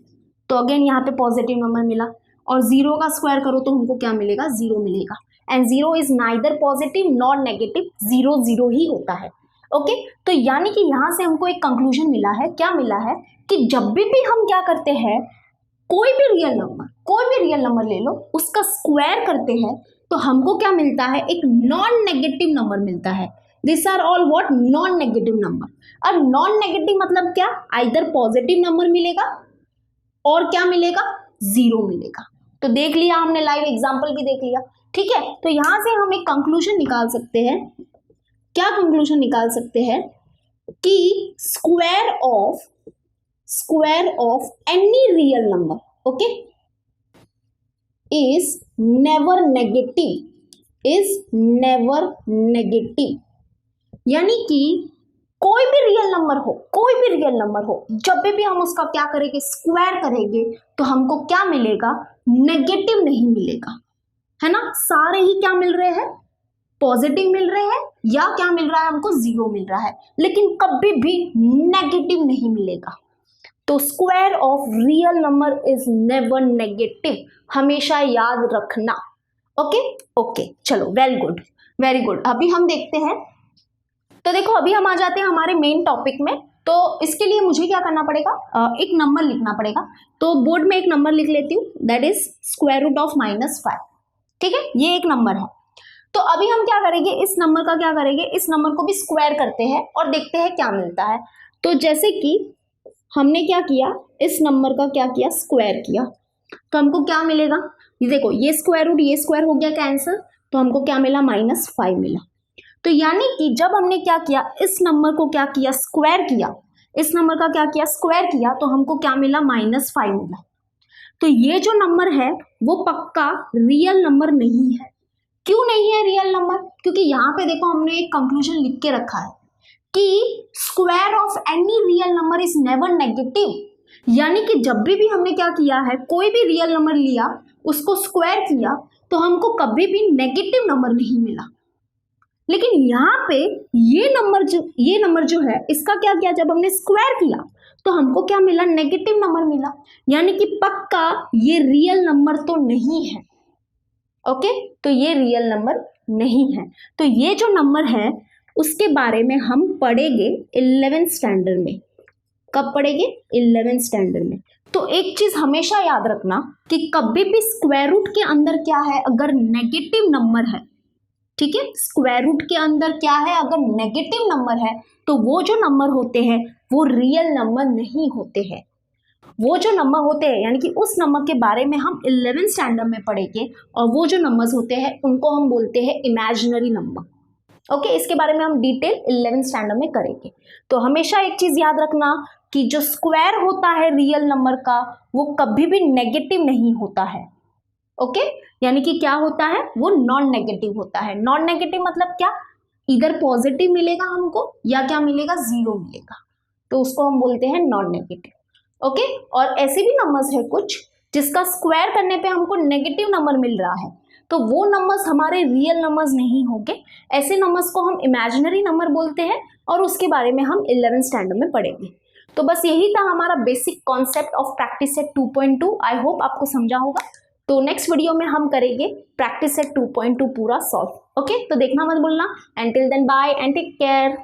तो अगेन यहाँ पे पॉजिटिव नंबर मिला, और 0 का स्क्वायर करो तो हमको क्या मिलेगा, 0 मिलेगा। And 0 is neither positive not negative, 0 0 ही होता है। ओके तो यानी कि यहाँ से हमको एक कंक्लूजन मिला है, क्या मिला है कि जब भी हम क्या करते हैं, कोई भी रियल नंबर ले लो, उसका स्क्वायर करते हैं तो हमको क्या मिलता है, एक नॉन नेगेटिव नंबर मिलता है। This are all what, non negative number. अब नॉन नेगेटिव मतलब क्या, आइदर पॉजिटिव नंबर मिलेगा और क्या मिलेगा, 0 मिलेगा। तो देख लिया हमने, लाइव एग्जांपल भी देख लिया, ठीक है। तो यहां से हम एक कंक्लूजन निकाल सकते हैं, क्या कंक्लूजन निकाल सकते हैं कि square of any real number, okay, is never negative, यानी कि कोई भी रियल नंबर हो, जब भी हम उसका क्या करेंगे, स्क्वायर करेंगे, तो हमको क्या मिलेगा, नेगेटिव नहीं मिलेगा, है ना। सारे ही क्या मिल रहे हैं, पॉजिटिव मिल रहे हैं, या क्या मिल रहा है हमको, 0 मिल रहा है, लेकिन कभी भी नेगेटिव नहीं मिलेगा। तो square of real number is never negative, हमेशा याद रखना। ओके चलो, वेरी गुड। अभी हम देखते हैं, तो देखो अभी हम आ जाते हैं हमारे मेन टॉपिक में। तो इसके लिए मुझे क्या करना पड़ेगा, एक नंबर लिखना पड़ेगा। तो बोर्ड में एक नंबर लिख लेती हूँ, that is square root of -5, ठीक है, ये एक नंबर है। तो अभी हम क्या करेंगे, इस नंबर का क्या करेंगे, इस नंबर को भी स्क्वायर करते हैं और देखते हैं क्या मिलता है। तो जैसे कि हमने क्या किया, इस नंबर का क्या किया, स्क्वायर किया, तो हमको क्या मिलेगा, ये देखो, ये स्क्वायर रूट ये स्क्वायर हो गया कैंसिल, तो हमको क्या मिला, -5 मिला। तो यानी कि जब हमने क्या किया, इस नंबर को क्या किया, स्क्वायर किया, इस नंबर का क्या किया, स्क्वायर किया, तो हमको क्या मिला, -5 मिला। तो ये जो नंबर है वो पक्का रियल नंबर नहीं है। क्यों नहीं है रियल नंबर, क्योंकि यहाँ पे देखो हमने एक कंक्लूजन लिख के रखा है कि square of any real number is never negative, यानी कि जब भी हमने क्या किया है, कोई भी रियल नंबर लिया, उसको स्क्वायर किया, तो हमको कभी भी नेगेटिव नंबर नहीं मिला। लेकिन यहाँ पे ये नंबर जो है, इसका क्या किया, जब हमने स्क्वायर किया तो हमको क्या मिला, नेगेटिव नंबर मिला, यानी कि पक्का ये रियल नंबर तो नहीं है। ओके तो ये रियल नंबर नहीं है। तो ये जो नंबर है उसके बारे में हम पढ़ेंगे 11th स्टैंडर्ड में। कब पढ़ेंगे, 11th स्टैंडर्ड में। तो एक चीज हमेशा याद रखना कि कभी भी स्क्वायर रूट के अंदर क्या है, अगर नेगेटिव नंबर है, ठीक है, स्क्वायर रूट के अंदर क्या है, अगर नेगेटिव नंबर है, तो वो जो नंबर होते हैं वो रियल नंबर नहीं होते हैं। वो जो नंबर होते हैं, यानी कि उस नंबर के बारे में हम 11th स्टैंडर्ड में पढ़ेंगे, और वो जो नंबर्स होते हैं उनको हम बोलते हैं इमेजिनरी नंबर। ओके इसके बारे में हम डिटेल 11th स्टैंडर्ड में करेंगे। तो हमेशा एक चीज याद रखना कि जो स्क्वायर होता है रियल नंबर का, वो कभी भी नेगेटिव नहीं होता है। ओके यानी कि क्या होता है, वो नॉन नेगेटिव होता है। नॉन नेगेटिव मतलब क्या, इधर पॉजिटिव मिलेगा हमको या क्या मिलेगा, 0 मिलेगा, तो उसको हम बोलते हैं नॉन नेगेटिव। ओके और ऐसे भी नंबर्स है कुछ जिसका स्क्वायर करने पे हमको नेगेटिव नंबर मिल रहा है, तो वो नंबर्स हमारे रियल नंबर्स नहीं होंगे। ऐसे नंबर्स को हम इमेजिनरी नंबर बोलते हैं, और उसके बारे में हम 11th स्टैंडर्ड में पढ़ेंगे। तो बस यही था हमारा basic concept of practice set 2.2। I hope आपको समझा होगा। तो नेक्स्ट वीडियो में हम करेंगे प्रैक्टिस सेट 2.2 पूरा सॉल्व। ओके तो देखना मत भूलना। Until then bye and take care.